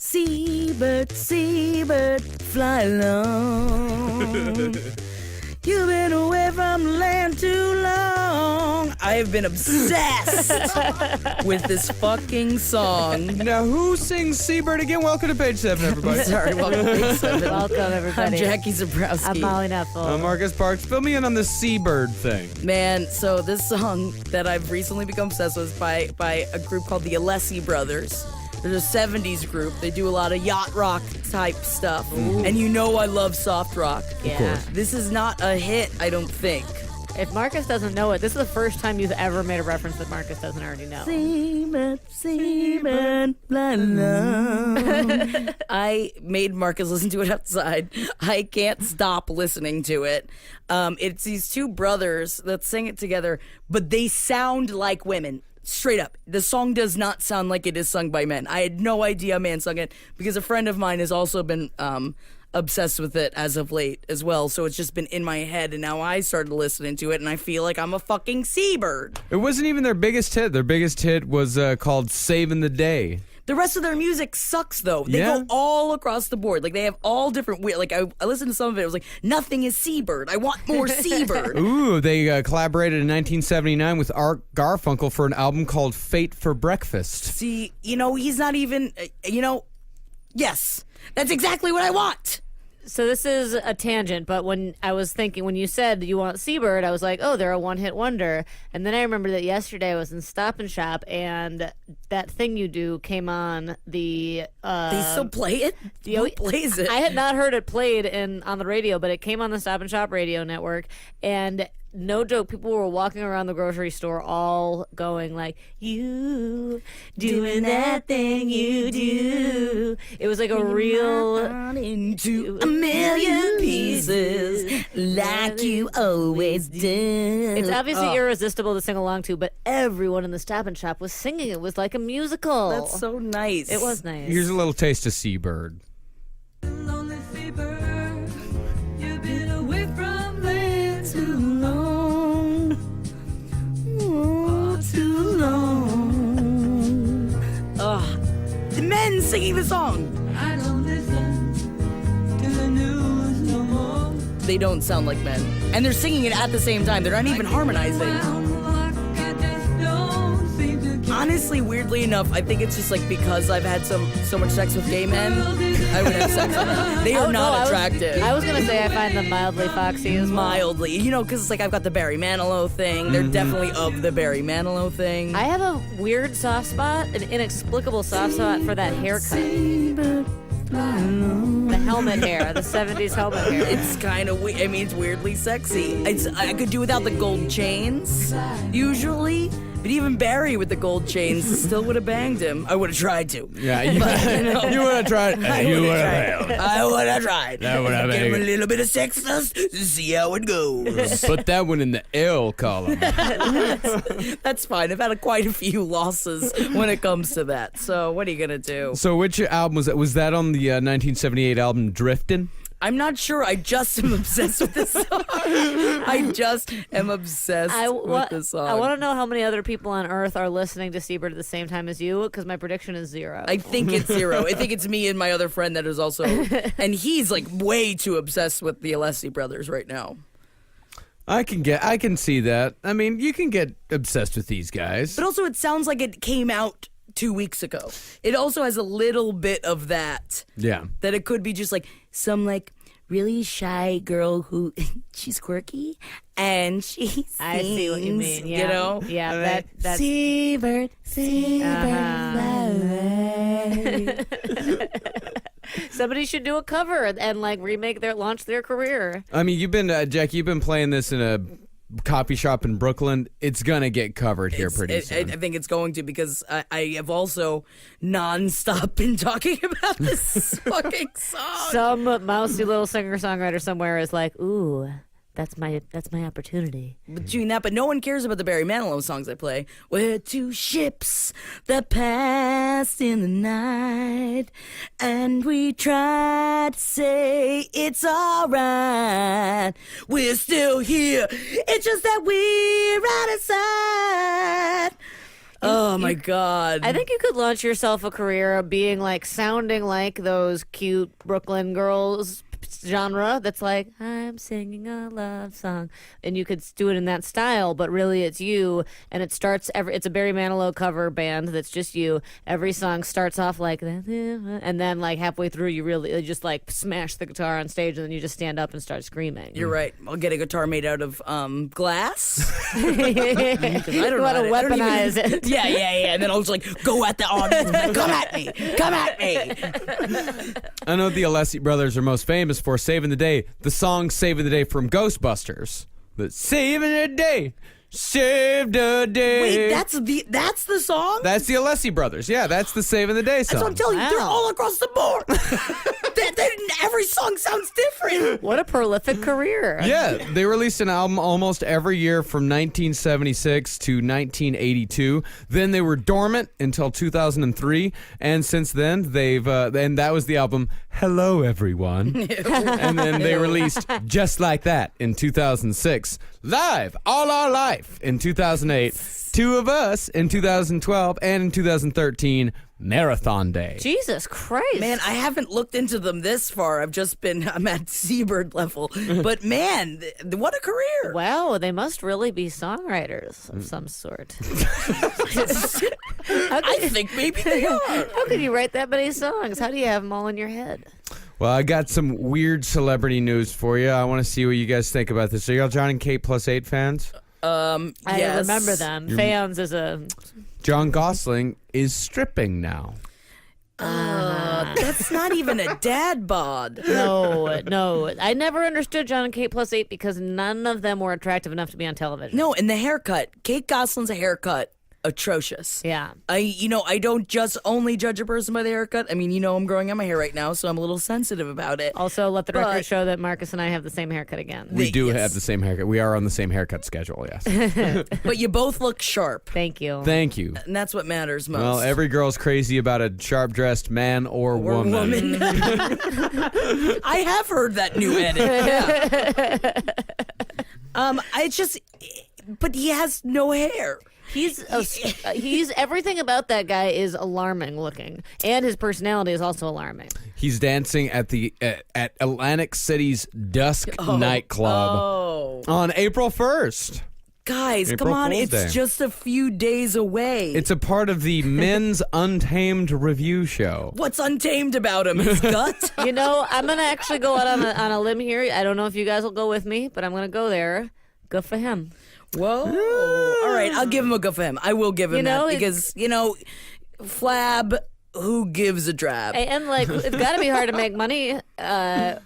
Seabird, seabird, fly along. You've been away from land too long. I have been obsessed with this fucking song. Now, who sings Seabird again? Welcome to page 7, everybody. Sorry, welcome to page 7. Welcome, everybody. I'm Jackie Zebrowski. I'm Molly Knefel. I'm Marcus Parks. Fill me in on the Seabird thing. Man, so this song that I've recently become obsessed with is by a group called the Alessi Brothers. They're a 70s group. They do a lot of yacht rock type stuff. And you know I love soft rock. Yeah. This is not a hit, I don't think. If Marcus doesn't know it, this is the first time you've ever made a reference that Marcus doesn't already know. Seaman, seaman, blah, blah. I made Marcus listen to it outside. I can't stop listening to it. It's these two brothers that sing it together, but they sound like women. Straight up. The song does not sound like it is sung by men. I had no idea a man sung it because a friend of mine has also been obsessed with it as of late as well. So it's just been in my head, and now I started listening to it, and I feel like I'm a fucking seabird. It wasn't even their biggest hit. Their biggest hit was called Saving the Day. The rest of their music sucks, though. They go all across the board. Like, they have all different weird... Like, I listened to some of it. It was like, nothing is Seabird. I want more Seabird. Ooh, they collaborated in 1979 with Art Garfunkel for an album called Fate for Breakfast. See, he's not even... yes. That's exactly what I want. So this is a tangent, but when you said you want Seabird, I was like, oh, they're a one-hit wonder. And then I remember that yesterday I was in Stop and Shop, and that thing you do came on the... they still play it? Who plays it? I had not heard it played on the radio, but it came on the Stop and Shop radio network, and... No joke, people were walking around the grocery store all going like, you doing that thing you do. It was like a real... into a million pieces like you always do. It's obviously irresistible to sing along to, but everyone in the Stop and Shop was singing. It was like a musical. That's so nice. It was nice. Here's a little taste of Seabird. Lonely seabird, you've been away from land too long. Oh, too long. Ugh. The men singing the song. I don't listen to the news no more. They don't sound like men. And they're singing it at the same time. They're not even harmonizing. Honestly, weirdly enough, I think it's just like because I've had so much sex with gay men, I would have sex with them. They are not attractive. I was going to say I find them mildly foxy as well. Mildly. Because it's like I've got the Barry Manilow thing. They're definitely of the Barry Manilow thing. I have a weird soft spot, an inexplicable soft spot for that haircut. The helmet hair, the 70s helmet hair. It's kind of weird. I mean, it's weirdly sexy. I could do without the gold chains, usually. But even Barry with the gold chains still would have banged him. I would have tried to. Yeah, you would have tried. You would have failed. I would have tried. That would have Give him a been. little bit of sex dust to see how it goes. Put that one in the L column. That's fine. I've had quite a few losses when it comes to that. So what are you going to do? So which album was that? Was that on the 1978 album Driftin'? I'm not sure. I just am obsessed with this song. I just am obsessed with this song. I want to know how many other people on Earth are listening to Seabird at the same time as you, because my prediction is 0. I think it's 0. I think it's me and my other friend that is also... And he's like way too obsessed with the Alessi Brothers right now. I can see that. I mean, you can get obsessed with these guys. But also it sounds like it came out 2 weeks ago. It also has a little bit of that. Yeah. That it could be just like some like really shy girl who she's quirky and she sings. I see what you mean. Yeah. Yeah, that's Seabird, Seabird. Somebody should do a cover and like launch their career. I mean, Jackie, you've been playing this in a coffee shop in Brooklyn. It's gonna get covered here pretty soon. I think it's going to, because I have also nonstop been talking about this fucking song. Some mousy little singer-songwriter somewhere is like, ooh, that's my opportunity. Between that, but no one cares about the Barry Manilow songs I play. We're two ships that passed in the night, and we tried to say it's alright. We're still here. It's just that we're out of sight. Oh my God. I think you could launch yourself a career of being like sounding like those cute Brooklyn girls genre that's like, I'm singing a love song, and you could do it in that style, but really it's you, and it starts it's a Barry Manilow cover band that's just you. Every song starts off like that, and then like halfway through you really just like smash the guitar on stage, and then you just stand up and start screaming. You're right. I'll get a guitar made out of glass. You want to weaponize it. Yeah. And then I'll just like go at the audience. Like, come at me. I know the Alessi brothers are most famous for Saving the Day. The song Saving the Day from Ghostbusters. The Saving the Day. Save the day. Wait, that's the song? That's the Alessi brothers. Yeah, that's the Saving the Day song. That's what I'm telling you. They're all across the board. Every song sounds different. What a prolific career. Yeah, they released an album almost every year from 1976 to 1982. Then they were dormant until 2003, and since then and that was the album Hello Everyone. And then they released Just Like That in 2006, Live All Our Life in 2008, Two of Us in 2012, and in 2013, Marathon Day. Jesus Christ. Man, I haven't looked into them this far. I'm at Seabird level. But man, what a career. Wow, they must really be songwriters of some sort. I think maybe they are. How could you write that many songs? How do you have them all in your head? Well, I got some weird celebrity news for you. I want to see what you guys think about this. Are y'all John and Kate +8 fans? I yes. remember them. Fans is a... John Gosling is stripping now. That's not even a dad bod. No. I never understood John and Kate +8 because none of them were attractive enough to be on television. No, and the haircut. Kate Gosling's haircut, atrocious. Yeah. I don't just only judge a person by the haircut. I mean, I'm growing out my hair right now, so I'm a little sensitive about it. Also, let the record show that Marcus and I have the same haircut again. We do have the same haircut. We are on the same haircut schedule, yes. But you both look sharp. Thank you. Thank you. And that's what matters most. Well, every girl's crazy about a sharp-dressed man or woman. I have heard that new edit. Yeah. But he has no hair. He's everything about that guy is alarming looking, and his personality is also alarming. He's dancing at at Atlantic City's Dusk nightclub on April 1st. Guys, April come on, Fool's it's Day. just a few days away. It's a part of the Men's Untamed review show. What's untamed about him? His gut? I'm gonna actually go out on a limb here. I don't know if you guys will go with me, but I'm gonna go there. Good for him. Whoa. All right, I'll give him a go for him. I will give him that because, Flab, who gives a drab? And like, it's got to be hard to make money, so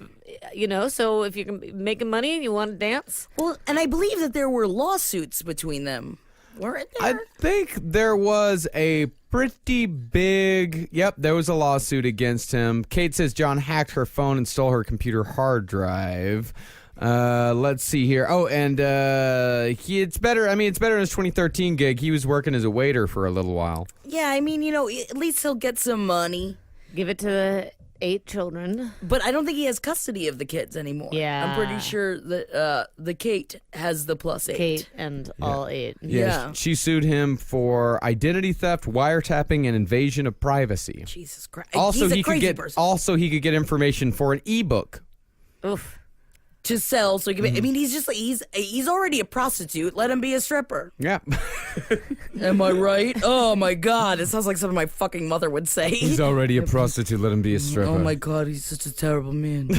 if you're making money and you want to dance. Well, and I believe that there were lawsuits between them. Weren't there? I think there was a pretty big... Yep, there was a lawsuit against him. Kate says John hacked her phone and stole her computer hard drive. Let's see here. Oh, and it's better. I mean, it's better than his 2013 gig. He was working as a waiter for a little while. Yeah, I mean, at least he'll get some money. Give it to the 8 children. But I don't think he has custody of the kids anymore. Yeah. I'm pretty sure that the Kate has the +8. Kate and all 8. Yeah. She sued him for identity theft, wiretapping, and invasion of privacy. Jesus Christ. Also, He's a he could crazy get person. he could get information for an ebook. Oof. To sell, so he can I mean, he's already a prostitute. Let him be a stripper. Yeah. Am I right? Oh my God, it sounds like something my fucking mother would say. He's already a prostitute. Let him be a stripper. Oh my God, he's such a terrible man.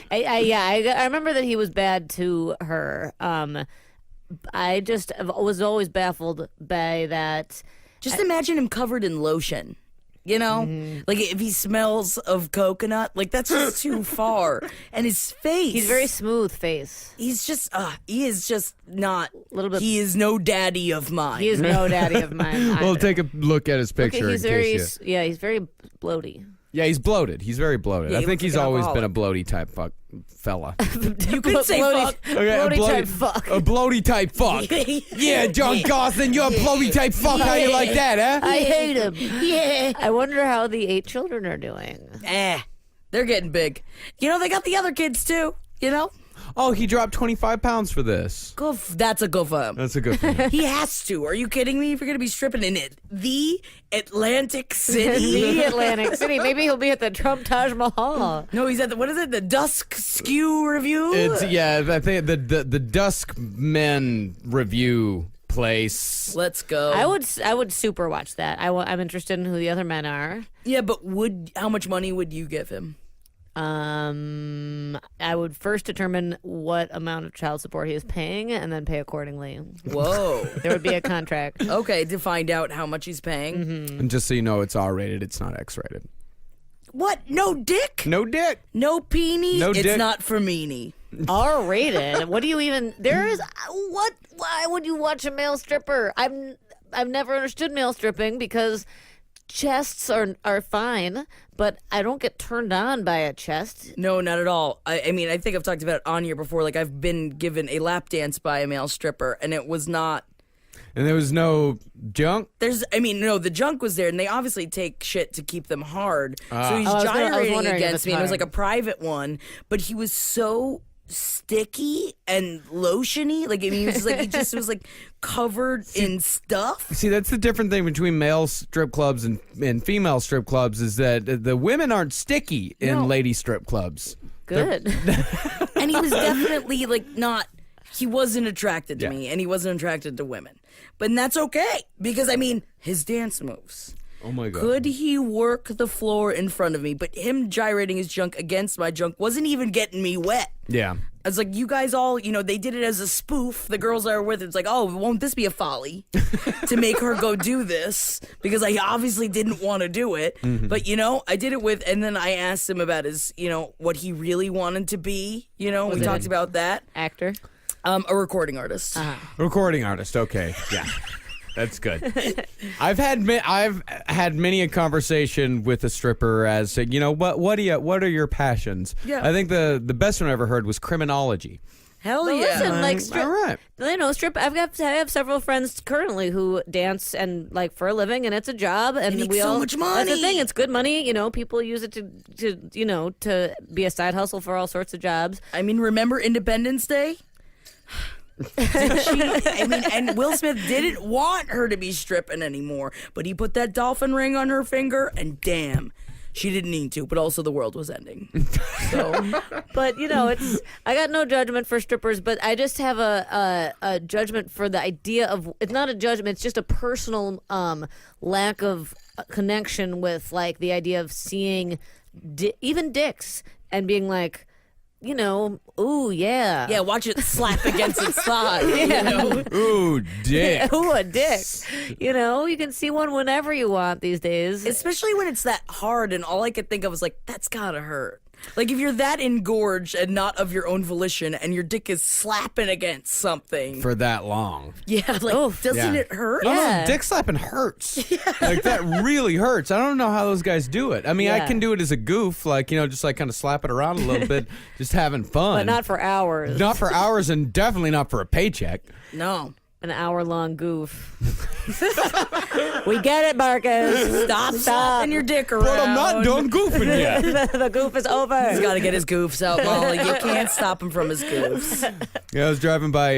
I remember that he was bad to her. I just was always baffled by that. Just imagine him covered in lotion. Like if he smells of coconut, like that's just too far. And his face. He's very smooth face. He is just not. Little bit. He is no daddy of mine. He is no daddy of mine. Well, take a look at his picture. He's he's very bloaty. Yeah, he's bloated. He's very bloated. Yeah, I he think looks he's like an always been a alcoholic. bloaty type fella. You could say fuck. Okay, bloaty type fuck. A bloaty type fuck. Yeah, John Gosling, you're a bloaty type fuck. How you like that, huh? I hate him. Yeah. I wonder how the 8 children are doing. They're getting big. They got the other kids too. oh, he dropped 25 pounds for this. That's a go for him. That's a good thing. He has to. Are you kidding me? If you're going to be stripping in it, the Atlantic City. The Atlantic City. Maybe he'll be at the Trump Taj Mahal. No, he's at what is it? The Dusk Skew Review? I think the Dusk Men Review place. Let's go. I would super watch that. I'm interested in who the other men are. Yeah, but how much money would you give him? I would first determine what amount of child support he is paying and then pay accordingly. Whoa. There would be a contract. Okay, to find out how much he's paying. Mm-hmm. And just so you know, it's R-rated. It's not X-rated. What? No dick? No dick. No peenie? No it's dick. not for meanie. R-rated. What do you even? There is what? Why would you watch a male stripper? I've never understood male stripping because chests are fine, but I don't get turned on by a chest. No, not at all. I mean, I think I've talked about it on here before. Like, I've been given a lap dance by a male stripper, and it was not. And there was no junk? No, the junk was there, and they obviously take shit to keep them hard. So he's I was gyrating wondering if against it's me, and it was hard. like a private one, but he was so sticky and lotiony. Like, I mean, he just was like covered in stuff. See, that's the different thing between male strip clubs and female strip clubs is that the women aren't sticky in No. lady strip clubs. Good. And he was definitely like not. He wasn't attracted to Yeah. me, and he wasn't attracted to women. But that's okay because I mean, his dance moves. Oh my God. Could he work the floor in front of me? But him gyrating his junk against my junk wasn't even getting me wet. Yeah. I was like, you guys all, they did it as a spoof. The girls I were with, it's like, oh, won't this be a folly to make her go do this? Because I obviously didn't want to do it. Mm-hmm. But, I did it with, and then I asked him about his, what he really wanted to be. We talked about that. Actor. A recording artist. Recording artist. Okay. Yeah. That's good. I've had many a conversation with a stripper as to, what are your passions? Yeah. I think the best one I ever heard was criminology. Hell Well, yeah. listen, like strip. All right. Strip. I have several friends currently who dance and like for a living, and it's a job, and make we so all. much That's the money. thing. It's good money. People use it to be a side hustle for all sorts of jobs. I mean, remember Independence Day? And Will Smith didn't want her to be stripping anymore, but he put that dolphin ring on her finger, and damn, she didn't need to, but also the world was ending. So, But it's. I got no judgment for strippers, but I just have a judgment for the idea of. It's not a judgment. It's just a personal lack of connection with like the idea of seeing even dicks and being like. Ooh, yeah. yeah, watch it slap against its thigh. Ooh, dick. Ooh, a dick. You can see one whenever you want these days. Especially when it's that hard, and all I could think of was like, that's gotta hurt. Like, if you're that engorged and not of your own volition, and your dick is slapping against something. For that long. Yeah, like, doesn't Yeah. it hurt? Yeah. Dick slapping hurts. Like, that really hurts. I don't know how those guys do it. I mean, I Yeah. can do it as a goof, like, just like kind of slap it around a little bit, just having fun. But not for hours. Not for hours and definitely not for a paycheck. No. An hour-long goof. We get it, Marcus. Stop slapping your dick around. But I'm not done goofing yet. The goof is over. He's got to get his goofs out, Molly. You can't stop him from his goofs. Yeah, I was driving by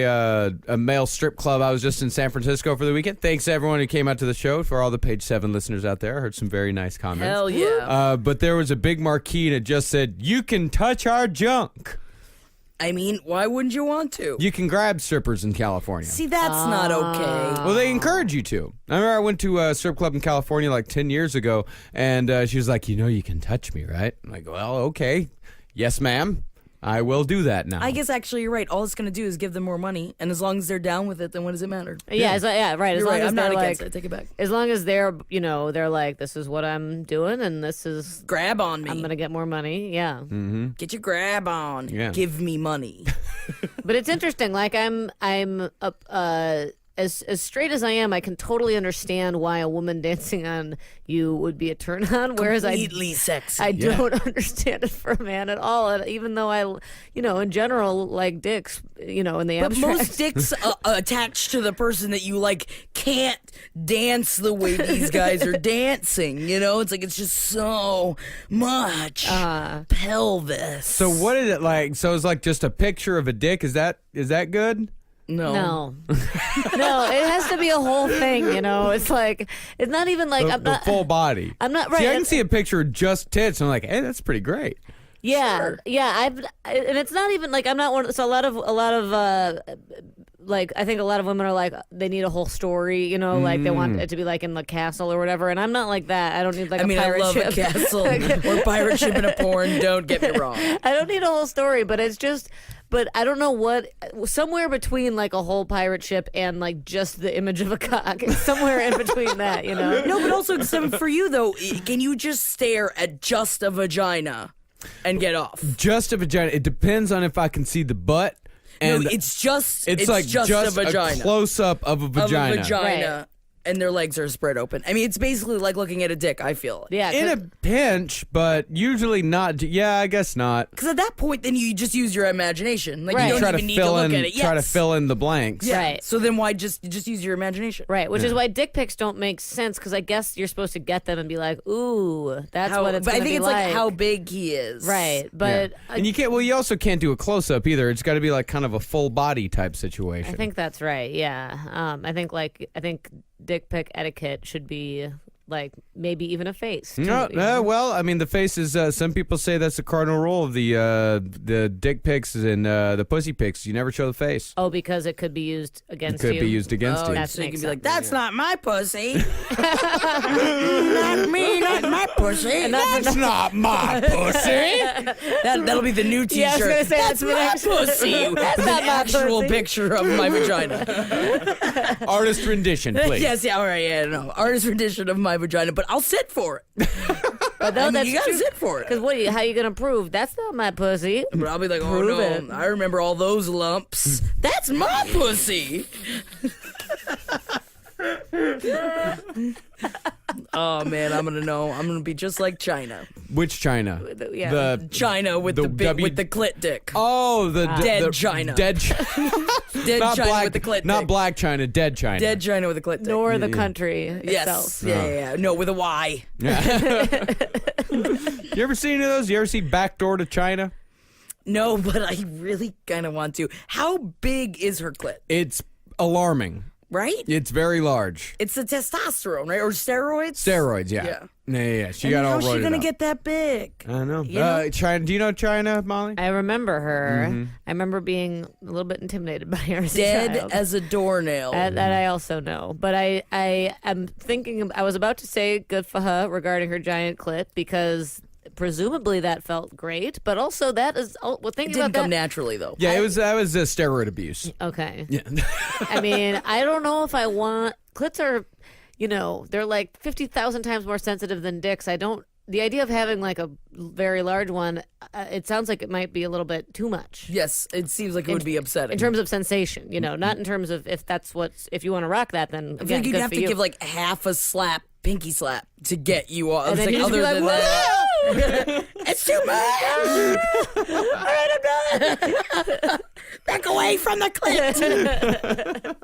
a male strip club. I was just in San Francisco for the weekend. Thanks to everyone who came out to the show. For all the Page 7 listeners out there, I heard some very nice comments. Hell yeah. But there was a big marquee and it just said, "You can touch our junk. I mean, why wouldn't you want to? You can grab strippers in California." See, that's not okay. Well, they encourage you to. I remember I went to a strip club in California like 10 years ago, and she was like, you can touch me, right? I'm like, well, okay. Yes, ma'am. I will do that now. I guess actually you're right. All it's going to do is give them more money, and as long as they're down with it, then what does it matter? Yeah, right. As You're long right. as I'm they're not like, against it. Take it back. as long as they're, they're like, this is what I'm doing, and this is, Grab on me. I'm gonna get more money. Yeah. Get your grab on. Yeah. Give me money. But it's interesting. Like I'm as straight as I am, I can totally understand why a woman dancing on you would be a turn on. Whereas Completely sexy. I don't understand it for a man at all. And even though I, in general, like dicks, in the But abstract. most dicks attached to the person that you like can't dance the way these guys are dancing. It's like it's just so much pelvis. So what is it like? So it's like just a picture of a dick. Is that good? No, it has to be a whole thing. It's like it's not even like The full body. I'm not right. See, I can see a picture of just tits, and I'm like, hey, that's pretty great. Yeah, Sure. yeah. And it's not even like I'm not one. So a lot of like I think a lot of women are like they need a whole story. Like they want it to be like in the castle or whatever. And I'm not like that. I don't need like a pirate I love ship. a castle or pirate ship in a porn. Don't get me wrong. I don't need a whole story, but it's just. But I don't know what, somewhere between like a whole pirate ship and like just the image of a cock. It's somewhere in between that, No, but also for you though, can you just stare at just a vagina and get off? Just a vagina. It depends on if I can see the butt. And No, it's just like just a vagina. close up of a vagina. Of a vagina. Right. And their legs are spread open. I mean, it's basically like looking at a dick, I feel. Yeah. In a pinch, but usually not. Yeah, I guess not. Because at that point, then you just use your imagination. Like Right. you don't Try even to need to fill look in. at it. Try to Yes. fill in the blanks. Yeah. Right. So then why just use your imagination? Right, which is why dick pics don't make sense because I guess you're supposed to get them and be like, ooh, that's what it's but I going to think be it's like how big he is. Right, but Yeah. And you can't. Well, you also can't do a close up either. It's got to be like kind of a full body type situation. I think that's right. Yeah, I think dick pic etiquette should be like maybe even a face. too, No, well, I mean, the face is. Some people say that's the cardinal rule of the dick pics and the pussy pics. You never show the face. Oh, because it could be used It against could you. be used against Oh, you. That so you makes can be like, sense. that's not my pussy. Not me, not my pussy. That's not my pussy. That'll be the new T-shirt. Yeah, I was gonna say, that's my the next- pussy. That's not an my actual pussy. picture of my vagina. Artist rendition, please. Yes, yeah, all right, yeah, no, artist rendition of my vagina, but I'll sit for it. But no, I mean, that's you gotta true. sit for it. Because how you gonna prove that's not my pussy? But I'll be like, oh Prove no, it. I remember all those lumps. That's my pussy. Oh man, I'm gonna know. I'm gonna be just like China. Which China? Yeah. The China with the big, with the clit dick. oh the Dead the, China. Dead. Dead not China black. with the clit Not dick. black China. Dead China. Dead China with a clit dick. Nor the country Yes. itself. Yeah. No, with a Y. Yeah. You ever seen any of those? You ever see Backdoor to China? No, but I really kind of want to. How big is her clit? It's alarming. Right? It's very large. It's the testosterone, right? Or steroids? Steroids, yeah. Yeah. Yeah. She And got all how's she roided gonna up. get that big? I know. You know? China. Do you know China, Molly? I remember her. Mm-hmm. I remember being a little bit intimidated by her as a Dead child. as a doornail. That I also know. But I am thinking, I was about to say good for her regarding her giant clit because presumably that felt great. But also that is, well, It thinking didn't about come that. naturally though. Yeah, that was steroid abuse. Okay. Yeah. I mean, I don't know if I want, clits are, they're like 50,000 times more sensitive than dicks. The idea of having like a very large one, it sounds like it might be a little bit too much. Yes, it seems like it would be upsetting. In terms of sensation, not in terms of if you want to rock that, then I feel again, like you'd good have for to you. give like half a slap, pinky slap, to get you off. And It's then like, you just be other like, than that, it's too much. All right, I'm done. Back away from the clit.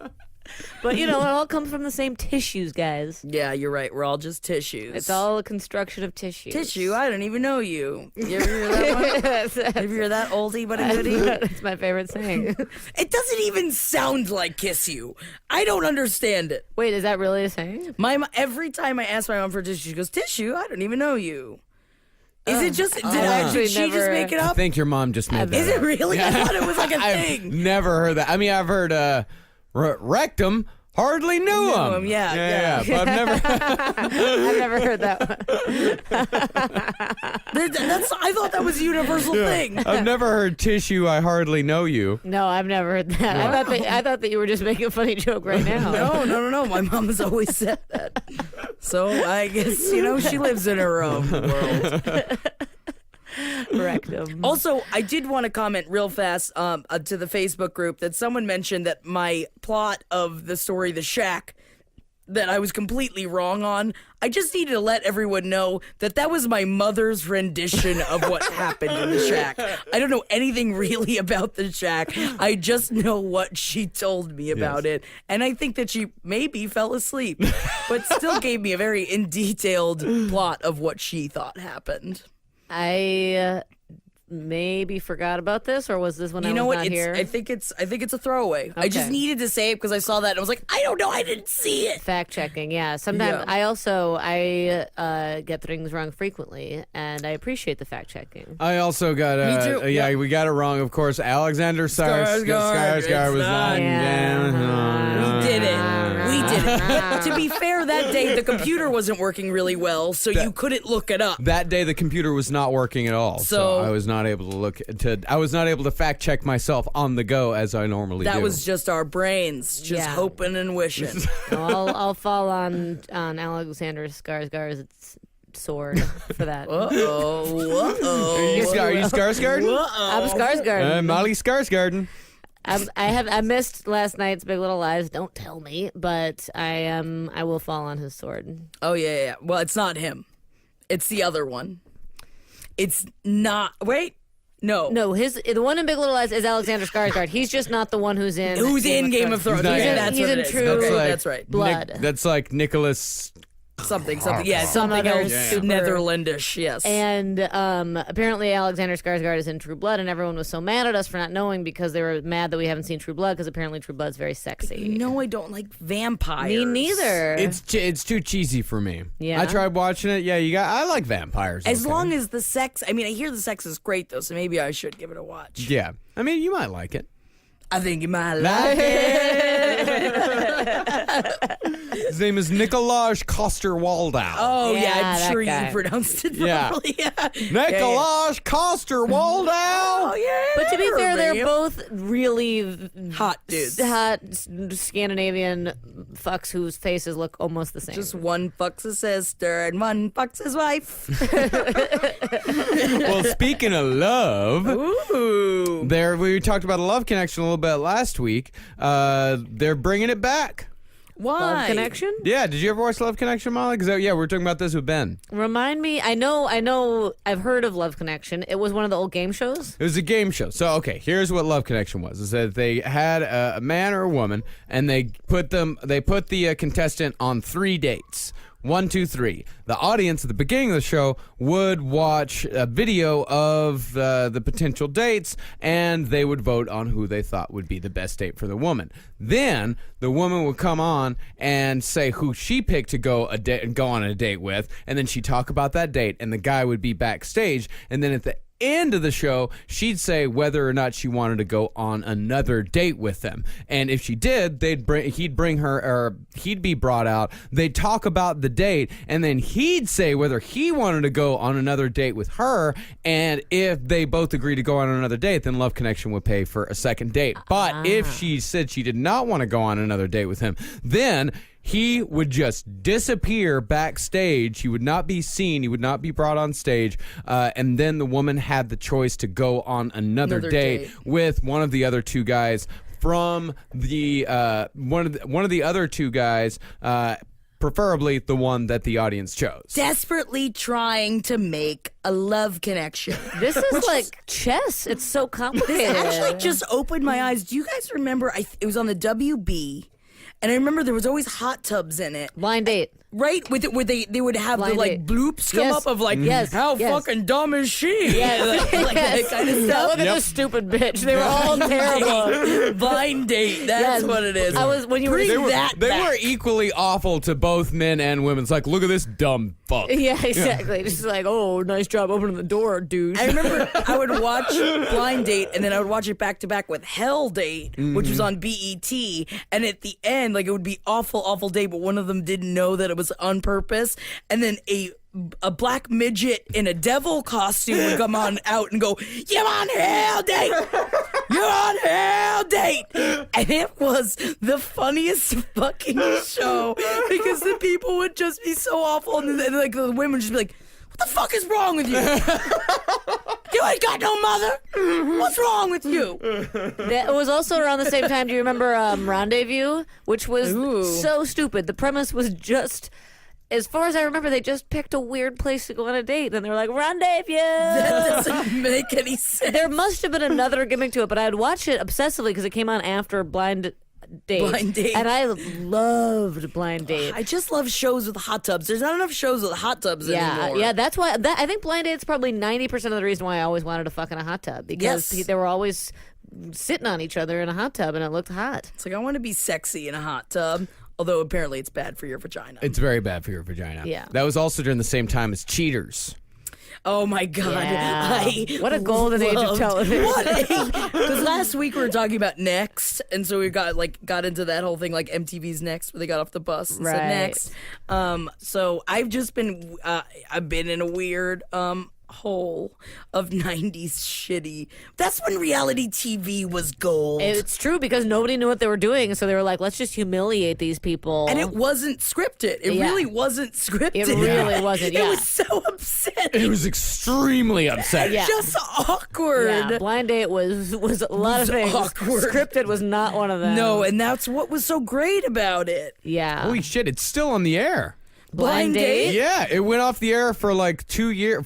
But it all comes from the same tissues, guys. Yeah, you're right. We're all just tissues. It's all a construction of tissues. tissue. I don't even know you. You ever hear that one? Ever hear that oldie but a goodie? It's my favorite saying. It doesn't even sound like kiss you. I don't understand it. Wait, is that really a saying? Every time I ask my mom for tissue, she goes, "Tissue? I don't even know you." Is it just? Did actually she just never- make it I up? think your mom just made that Is it up. really? I thought it was like a thing. I've never heard that. I mean, I've heard rectum. Hardly knew him. Yeah. But I've never. I've never heard that one. I thought that was a universal thing. I've never heard tissue. I hardly know you. No, I've never heard that. I thought that you were just making a funny joke right now. No. My mom has always said that. So I guess she lives in her own world. rectum. Also, I did want to comment real fast to the Facebook group that someone mentioned that my plot of the story, The Shack, that I was completely wrong on. I just needed to let everyone know that that was my mother's rendition of what happened in the shack. I don't know anything really about the shack. I just know what she told me about it. And I think that she maybe fell asleep, but still gave me a very detailed plot of what she thought happened. I maybe forgot about this, or was this when I was not here? I think it's a throwaway. I just needed to say it because I saw that and I was like, I don't know, I didn't see it. Fact checking, yeah. Sometimes I get things wrong frequently, and I appreciate the fact checking. I also got Me too. we got it wrong. Of course, Alexander Skarsgård was on. We did it. But to be fair, that day the computer wasn't working really well, so you couldn't look it up. That day the computer was not working at all, so I was not able to fact check myself on the go as I normally do. That was just our brains, just hoping and wishing. I'll fall on Alexander Skarsgård's sword for that. Uh-oh. Are you Skarsgård? I'm Skarsgård. Molly Skarsgård. I missed last night's Big Little Lies. Don't tell me, but I will fall on his sword. Oh yeah. Well, it's not him. It's the other one. It's not. Wait. No, the one in Big Little Lies is Alexander Skarsgård. He's just not the one who's in Game of Thrones. He's in True That's right. Blood. That's like Nicholas. Something. Yeah, something else. Netherlandish. Yes. And apparently Alexander Skarsgård is in True Blood, and everyone was so mad at us for not knowing because they were mad that we haven't seen True Blood because apparently True Blood's very sexy. No, I don't like vampires. Me neither. It's too cheesy for me. Yeah. I tried watching it. Yeah, I like vampires. As long as the sex. I mean, I hear the sex is great though, so maybe I should give it a watch. Yeah, I mean, you might like it. I think you might like it. His name is Nikolaj Coster-Waldau. Oh, yeah, that I'm sure guy. you pronounced it Yeah. properly. Yeah. Nikolaj Coster-Waldau. Oh, yeah. But to be fair, they're name. both really hot dudes. hot Scandinavian fucks whose faces look almost the same. Just one fucks his sister and one fucks his wife. Well, speaking of love, Ooh. we talked about a love connection a little bit last week. They're bringing it back. Why? Love Connection? Yeah, did you ever watch Love Connection, Molly? Because we were talking about this with Ben. Remind me. I know. I've heard of Love Connection. It was one of the old game shows. It was a game show. So, okay, here's what Love Connection was. Is that they had a man or a woman, and they put the contestant on 3 dates. 1, 2, 3. The audience at the beginning of the show would watch a video of the potential dates, and they would vote on who they thought would be the best date for the woman. Then the woman would come on and say who she picked to go on a date with, and then she'd talk about that date, and the guy would be backstage, and then at the end of the show, she'd say whether or not she wanted to go on another date with them. And if she did, he'd bring her, or he'd be brought out. They'd talk about the date, and then he'd say whether he wanted to go on another date with her. And if they both agree to go on another date, then Love Connection would pay for a second date. But if she said she did not want to go on another date with him, then he would just disappear backstage. He would not be seen. He would not be brought on stage. And then the woman had the choice to go on another date with one of the other two guys from the one of the other two guys. Preferably the one that the audience chose. Desperately trying to make a love connection. This is like chess. It's so complicated. This actually just opened my eyes. Do you guys remember? It was on the WB. And I remember there was always hot tubs in it. Blind date. Right? With it, where they would have Blind the date. bloops come up of how fucking dumb is she? Yes. That kind of stuff. Look at this stupid bitch. They were all terrible. Blind date. That's what it is. They were equally awful to both men and women. It's like, look at this dumb fuck. Yeah, exactly. Just like, oh, nice job opening the door, dude. I remember I would watch Blind Date, and then I would watch it back to back with Hell Date, which was on BET. And at the end, like, it would be awful, awful date, but one of them didn't know that it was on purpose. And then a black midget in a devil costume would come on out and go, "You're on Hell Date! You're on Hell Date!" And it was the funniest fucking show because the people would just be so awful, and like the women would just be like, "What the fuck is wrong with you?" You ain't got no mother. What's wrong with you? That was also around the same time. Do you remember Rendezvous, which was so stupid? The premise was just, as far as I remember, they just picked a weird place to go on a date, and they were like, rendezvous. That doesn't make any sense. There must have been another gimmick to it, but I'd watch it obsessively because it came on after Blind Date. Blind Date. And I loved Blind Date. I just love shows with hot tubs. There's not enough shows with hot tubs anymore. Yeah, that's why. I think Blind Date's probably 90% of the reason why I always wanted to fuck in a hot tub, because they were always sitting on each other in a hot tub, and it looked hot. It's like, I want to be sexy in a hot tub, although apparently it's bad for your vagina. It's very bad for your vagina. Yeah. That was also during the same time as Cheaters. Oh my God! Yeah. What a golden age of television! Because last week we were talking about Next, and so we got into that whole thing, like MTV's Next, where they got off the bus and said Next. So I've just been I've been in a weird hole of 90s shitty. That's when reality TV was gold. It's true, because nobody knew what they were doing, so they were like, let's just humiliate these people. And it wasn't scripted. It really wasn't scripted. It really wasn't, It was so upsetting. It was extremely upsetting. Yeah. Just awkward. Yeah, Blind Date was a lot of things. Awkward. Scripted was not one of them. No, and that's what was so great about it. Yeah. Holy shit, it's still on the air. Blind Date? Yeah, it went off the air for like 2 years.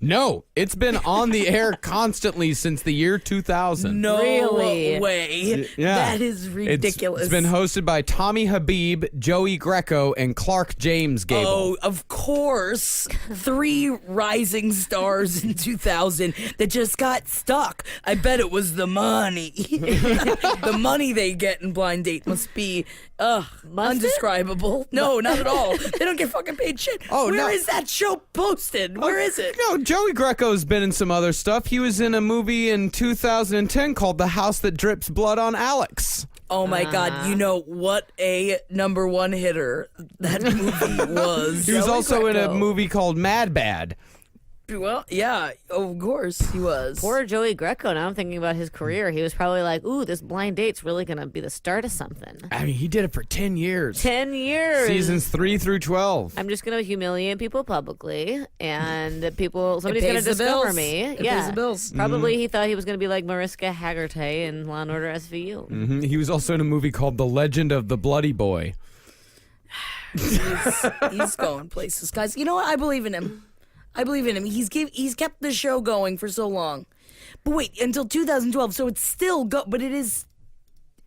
No, it's been on the air constantly since the year 2000. No Really? way. Yeah. That is ridiculous. It's been hosted by Tommy Habib, Joey Greco, and Clark James Gable. Oh, of course. 3 rising stars in 2000 that just got stuck. I bet it was the money. The money they get in Blind Date must be undescribable. No, not at all. They don't get fucking paid shit. Oh, Where no. is that show posted? Where is it? No, Joey Greco's been in some other stuff. He was in a movie in 2010 called The House That Drips Blood on Alex. Oh my God! You know what a number 1 hitter that movie was. He was Joey also in a Greco. movie called Mad Bad. Well, yeah, of course he was. Poor Joey Greco. Now I'm thinking about his career. He was probably like, ooh, this Blind Date's really going to be the start of something. I mean, he did it for 10 years. 10 years. Seasons 3 through 12. I'm just going to humiliate people publicly, and somebody's going to pays the discover bills. me. It pays the bills. Probably he thought he was going to be like Mariska Hargitay in Law & Order SVU. He was also in a movie called The Legend of the Bloody Boy. He's going places, guys. You know what? I believe in him. He's kept the show going for so long. But wait, until 2012, so it's still but it's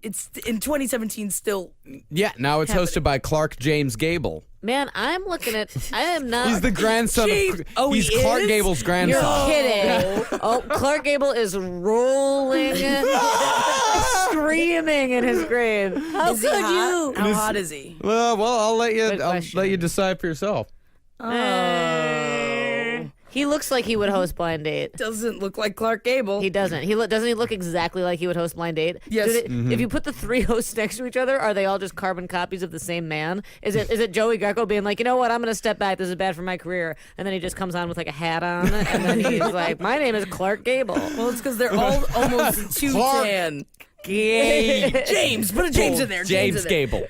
in 2017 still. Yeah, now it's hosted by Clark James Gable. Man, I'm looking at. I am not. He's the grandson James- of. oh, he's he Clark is? Gable's grandson. You're kidding. Oh, Clark Gable is rolling, screaming in his grave. How Is he could hot? you? How hot is he? Well, I'll let you. Good I'll question. let you decide for yourself. He looks like he would host Blind Date. Doesn't look like Clark Gable. He doesn't. Doesn't he look exactly like he would host Blind Date? Yes. If you put the 3 hosts next to each other, are they all just carbon copies of the same man? Is it Joey Greco being like, you know what, I'm going to step back. This is bad for my career. And then he just comes on with like a hat on. And then he's like, my name is Clark Gable. Well, it's because they're all almost too Clark- tan. James, put a James in there. James in there. Gable.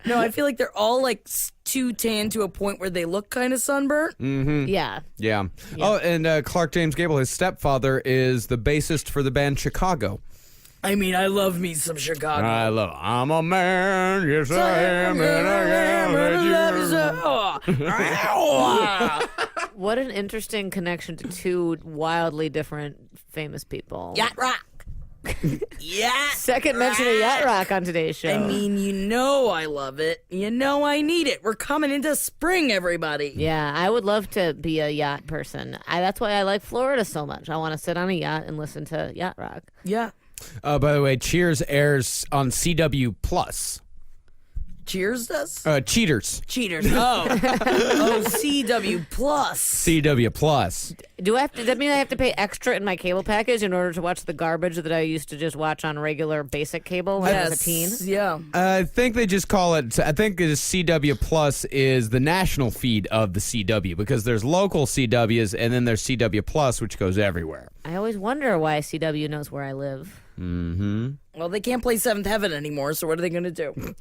No, I feel like they're all like too tan to a point where they look kind of sunburnt. Yeah. Yeah. Oh, and Clark James Gable, his stepfather, is the bassist for the band Chicago. I mean, I love me some Chicago. I'm a man, yes I am, and I am. What an interesting connection to 2 wildly different famous people. Yacht rock. Yeah. Second mention of yacht rock on today's show. I mean, you know I love it. You know I need it. We're coming into spring, everybody. Yeah, I would love to be a yacht person. That's why I like Florida so much. I want to sit on a yacht and listen to yacht rock. Yeah. By the way, Cheers airs on CW Plus. Cheers does? Cheaters. Cheaters. Oh. Oh, CW Plus. CW Plus. Does that mean I have to pay extra in my cable package in order to watch the garbage that I used to just watch on regular basic cable when I was a teen? Yeah. I think they just call it. I think the CW Plus is the national feed of the CW because there's local CWs and then there's CW Plus, which goes everywhere. I always wonder why CW knows where I live. Well, Well, they can't play Seventh Heaven anymore, so what are they going to do?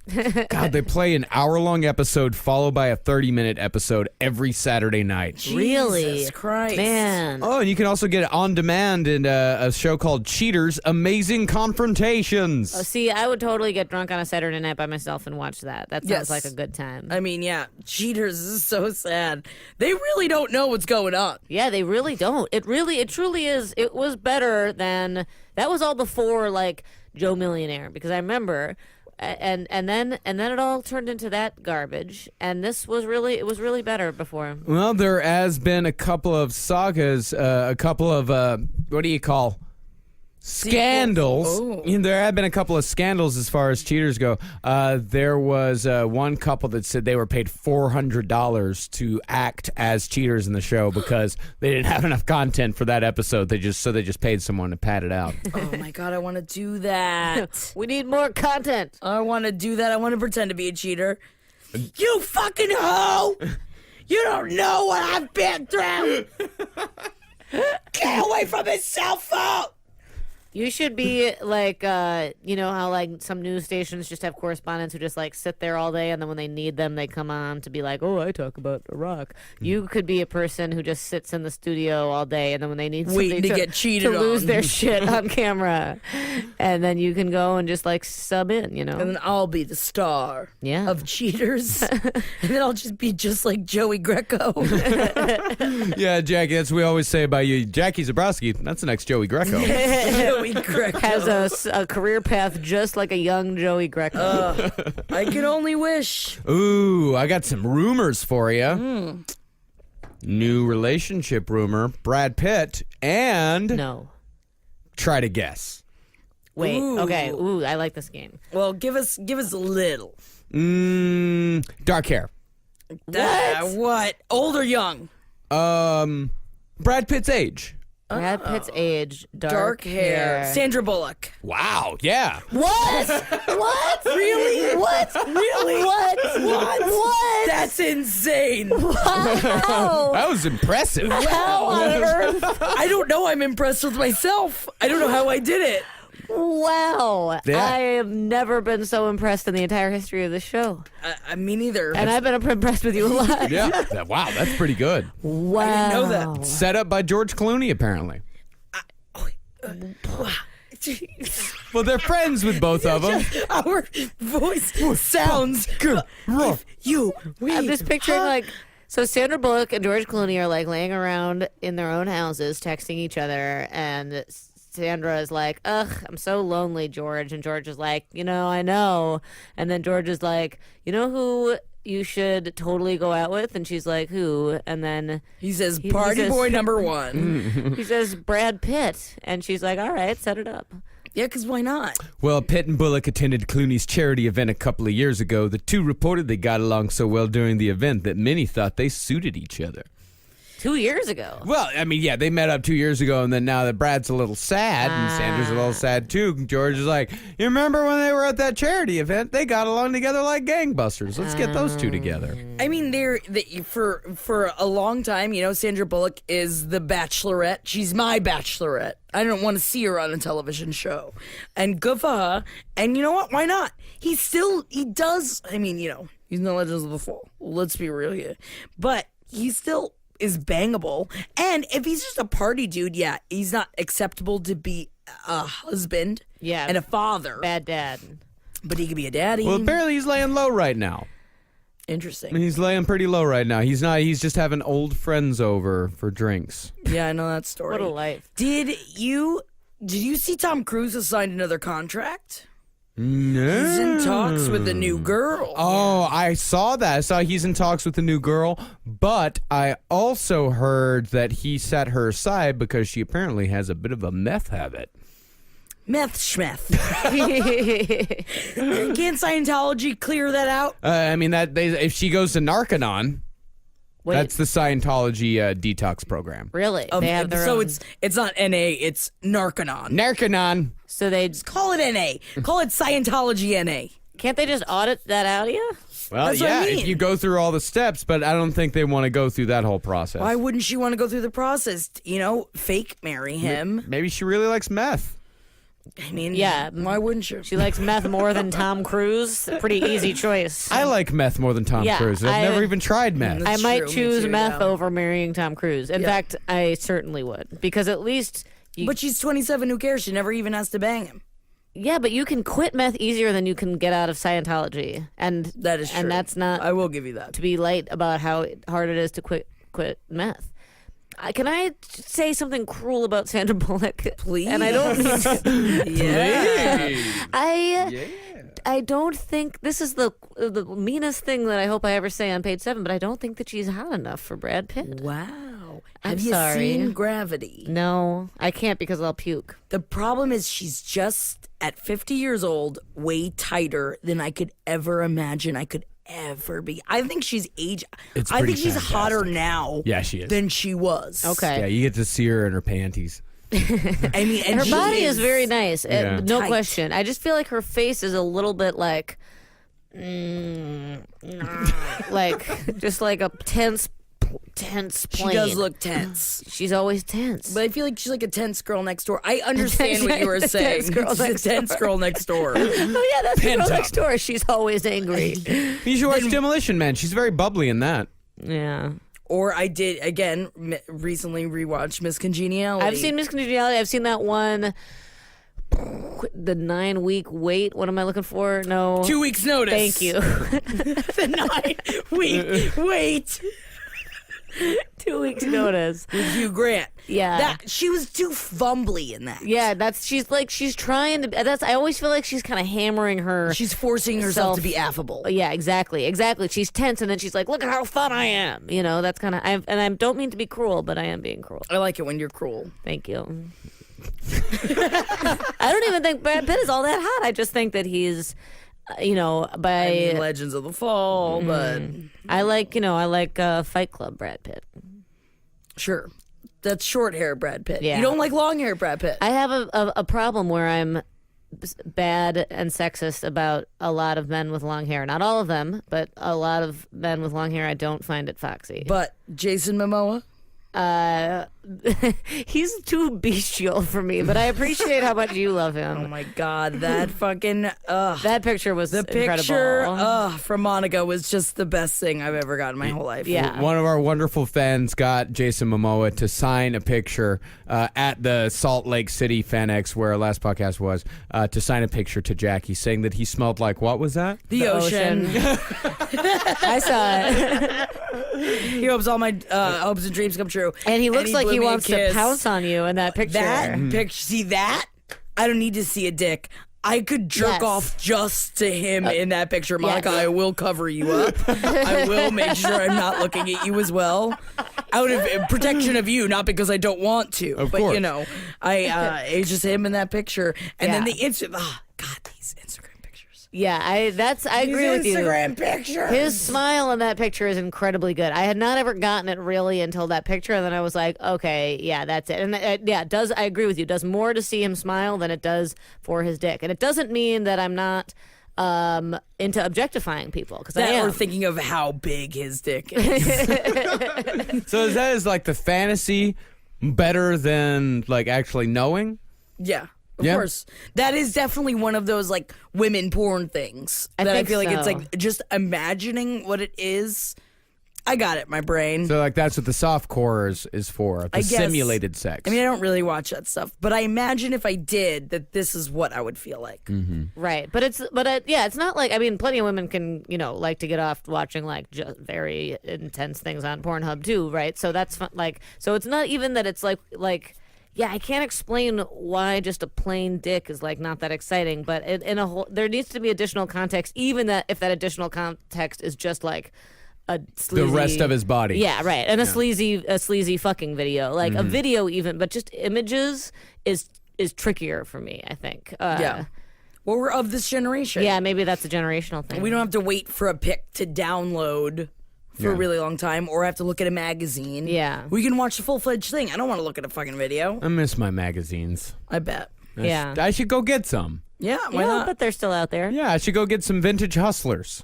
God, they play an hour-long episode followed by a 30-minute episode every Saturday night. Really? Jesus Christ. Man. Oh, and you can also get it on demand in a show called Cheaters, Amazing Confrontations. Oh, see, I would totally get drunk on a Saturday night by myself and watch that. That sounds Yes. like a good time. I mean, yeah, Cheaters is so sad. They really don't know what's going on. Yeah, they really don't. It truly is. It was better than that. Was all before like Joe Millionaire, because I remember, and then it all turned into that garbage. And this was really better before. Well, there has been a couple of sagas, a couple of what do you call scandals? Oh. There have been a couple of scandals as far as cheaters go. There was one couple that said they were paid $400 to act as cheaters in the show because they didn't have enough content for that episode. They just paid someone to pad it out. Oh my God, I want to do that. We need more content. I want to do that. I want to pretend to be a cheater. You fucking hoe! You don't know what I've been through! Get away from his cell phone! You should be like, you know how like some news stations just have correspondents who just like sit there all day, and then when they need them, they come on to be like, "Oh, I talk about Iraq." You could be a person who just sits in the studio all day, and then when they need Waiting somebody to get cheated to lose on. their shit on camera, and then you can go and just like sub in, you know? And then I'll be the star Yeah. of cheaters. And then I'll just be just like Joey Greco. Yeah, Jackie, that's what we always say about you. Jackie Zebrowski, that's the next Joey Greco. Joey Greco. Has a career path just like a young Joey Greco. I can only wish. Ooh, I got some rumors for you. New relationship rumor, Brad Pitt and No. try to guess. Wait. Ooh. Okay. Ooh, I like this game. Well, give us a little. Dark hair. What? Old or young? Brad Pitt's age. Brad Pitt's age, Dark hair. Sandra Bullock. Wow, yeah. What? What? Really? What? Really? What? What? That's insane. How? That was impressive. How on earth? I don't know. I'm impressed with myself. I don't know how I did it. Wow. Yeah. I have never been so impressed in the entire history of the show. Me neither. And I've been impressed with you a lot. Yeah. Wow, that's pretty good. Wow. I didn't know that. Set up by George Clooney, apparently. Well, they're friends with both of them. Our voice sounds good. I'm just picturing like, so Sandra Bullock and George Clooney are like laying around in their own houses texting each other, and Sandra is like, "Ugh, I'm so lonely, George." And George is like, "You know, I know." And then George is like, "You know who you should totally go out with?" And she's like, "Who?" And then He says, He "Party says- boy number one." he says, "Brad Pitt." And she's like, "All right, set it up." Yeah, because why not? Well, Pitt and Bullock attended Clooney's charity event a couple of years ago. The two reportedly got along so well during the event that many thought they suited each other. 2 years ago. Well, I mean, yeah, they met up 2 years ago, and then now that Brad's a little sad, and Sandra's a little sad too, George is like, you remember when they were at that charity event? They got along together like gangbusters. Let's get those two together. I mean, for a long time, you know, Sandra Bullock is the Bachelorette. She's my Bachelorette. I don't want to see her on a television show, and good for her. And you know what? Why not? He does. I mean, you know, he's no Legends of the Fall. Let's be real here, but he still is bangable. And if he's just a party dude, yeah, he's not acceptable to be a husband, Yeah. and a father. Bad dad. But he could be a daddy. Well, apparently he's laying low right now. Interesting. He's laying pretty low right now. He's not. He's just having old friends over for drinks. Yeah, I know that story. What a life. Did you see Tom Cruise has signed another contract? No. He's in talks with a new girl. Oh, I saw that. I saw he's in talks with a new girl, but I also heard that he set her aside because she apparently has a bit of a meth habit. Meth schmeth. Can't Scientology clear that out? I mean, if she goes to Narconon, Wait, that's the Scientology detox program. really? They have their so own. it's not NA, it's Narconon. Narconon. So they Call it NA. Call it Scientology NA. can't they just audit that out of you? Well, That's what yeah, I mean. if you go through all the steps, but I don't think they want to go through that whole process. Why wouldn't she want to go through the process? You know, fake marry him. Maybe she really likes meth. I mean, Yeah. why wouldn't you? She likes meth more than Tom Cruise. Pretty easy choice. I like meth more than Tom Yeah, Cruise. I've never even tried meth. That's I might true, me choose too, meth yeah. over marrying Tom Cruise. In fact, I certainly would, because at least. But she's 27. Who cares? She never even has to bang him. Yeah, but you can quit meth easier than you can get out of Scientology, and That is true. And that's not I will give you that. to be light about how hard it is to quit meth. Can I say something cruel about Sandra Bullock? Please. And I don't mean to. Yeah. I don't think this is the meanest thing that I hope I ever say on page 7, but I don't think that she's hot enough for Brad Pitt. Wow. I'm Have you sorry. seen Gravity? No, I can't because I'll puke. The problem is she's just at 50 years old, way tighter than I could ever imagine I could ever be. I think she's It's I pretty think she's hotter fantastic. now Yeah, she is. than she was. Okay. Yeah, you get to see her in her panties. I mean, and Her she body is very nice, Yeah. no Tight. question. I just feel like her face is a little bit like, like just like a tense plane. She does look tense. She's always tense. But I feel like she's like a tense girl next door. I understand what you were saying. tense girl She's a next tense door. girl next door. Oh yeah, that's the girl Pent next up. door. She's always angry. You should watch Demolition Man. She's very bubbly in that. Yeah. Or I did, again, recently rewatched Miss Congeniality. I've seen Miss Congeniality. I've seen that one. The 9-week wait. What am I looking for? No. 2 weeks notice. Thank you. The 9-week wait. 2 weeks notice. With Hugh Grant. Yeah. That she was too fumbly in that. Yeah, she's trying to. I always feel like she's kind of hammering her. She's forcing herself to Self- be affable. Yeah, exactly. She's tense, and then she's like, "Look at how fun I am." You know, that's kind of. And I don't mean to be cruel, but I am being cruel. I like it when you're cruel. Thank you. I don't even think Brad Pitt is all that hot. I just think that he's, I mean, Legends of the Fall, but I like Fight Club Brad Pitt. sure. That's short hair Brad Pitt. Yeah. You don't like long hair Brad Pitt. I have a problem where I'm bad and sexist about a lot of men with long hair. Not all of them, but a lot of men with long hair. I don't find it foxy. But Jason Momoa? He's too bestial for me, but I appreciate how much you love him. Oh my God, that fucking That picture was the incredible. picture from Monica was just the best thing I've ever gotten in my whole life. Yeah. One of our wonderful fans got Jason Momoa to sign a picture at the Salt Lake City Fan X, where our last podcast was, to sign a picture to Jackie, saying that he smelled like, what was that? The ocean. I saw it. He hopes all my hopes and dreams come true. And he looks like blew he me a wants to kiss. pounce on you in that picture. That picture, see that? I don't need to see a dick. I could jerk Yes. off just to him in that picture. Monica, yes. I will cover you up. I will make sure I'm not looking at you as well. Out of protection of you, not because I don't want to. Of but, course. it's just him in that picture. And then Yeah. the instant, God, these Instagram pictures. Yeah, I agree with you. Instagram pictures. His smile in that picture is incredibly good. I had not ever gotten it really until that picture, and then I was like, okay, yeah, that's it. And it does. I agree with you. It does more to see him smile than it does for his dick. And it doesn't mean that I'm not into objectifying people, because I That am. or thinking of how big his dick is. So is that like the fantasy better than like actually knowing? Yeah. Of Yeah. course. That is definitely one of those like women porn things I that I think feel like it's so. like just imagining what it is. I got it, my brain. So like that's what the soft core is for, the I guess. simulated sex. I mean, I don't really watch that stuff, but I imagine if I did that this is what I would feel like. Right, but it's not like, I mean, plenty of women can like to get off watching like just very intense things on Pornhub too, right? So that's fun, like, so it's not even that it's like yeah, I can't explain why just a plain dick is like not that exciting, but in a whole, there needs to be additional context, even that if that additional context is just like a sleazy, the rest of his body. yeah, right, and a sleazy fucking video, like a video even, but just images is trickier for me, I think. Yeah. Well, we're of this generation. Yeah, maybe that's a generational thing. We don't have to wait for a pic to download for a really long time or have to look at a magazine. Yeah. We can watch the full-fledged thing. I don't want to look at a fucking video. I miss my magazines. I bet. Yeah. I should go get some. Yeah, why Yeah, not? but they're still out there. Yeah, I should go get some vintage hustlers,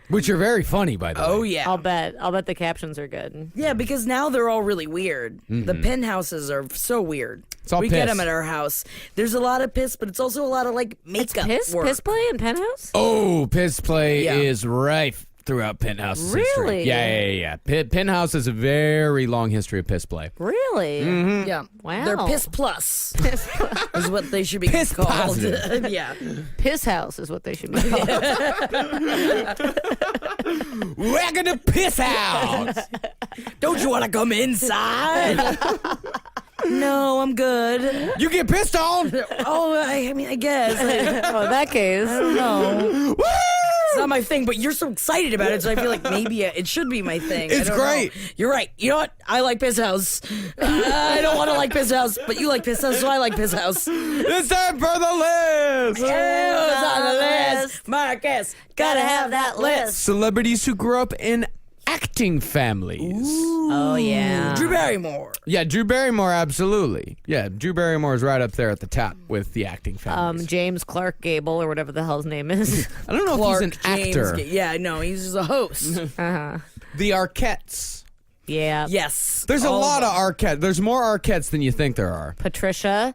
which are very funny, by the way. Oh yeah. I'll bet the captions are good. Yeah, because now they're all really weird. The penthouses are so weird. It's all we get piss. them at our house. There's a lot of piss, but it's also a lot of like makeup work. Piss play in Penthouse? Oh, piss play Yeah. is rife throughout Penthouse's history. Really? Yeah. Penthouse has a very long history of piss play. Really? Yeah. Wow. They're piss plus is what they should be Piss called. positive. Yeah. Piss house is what they should be called. We're gonna piss out. Don't you want to come inside? No, I'm good. You get pissed on. Oh, I mean, I guess. Oh, in that case. No. Woo! It's not my thing, but you're so excited about it, so I feel like maybe it should be my thing. It's I don't great. know. You're right. You know what? I like Piss House. I don't want to like Piss House, but you like Piss House, so I like Piss House. It's time for the list. Who's on the list? Marcus, gotta have that list. Celebrities who grew up in acting families. Oh, yeah. Drew Barrymore. Yeah, Drew Barrymore, absolutely. Yeah, Drew Barrymore is right up there at the top with the acting families. James Clark Gable, or whatever the hell his name is. I don't know Clark if he's an James actor. Yeah, no, he's just a host. The Arquettes. Yeah. Yes. There's a All lot of Arquettes. There's more Arquettes than you think there are. Patricia,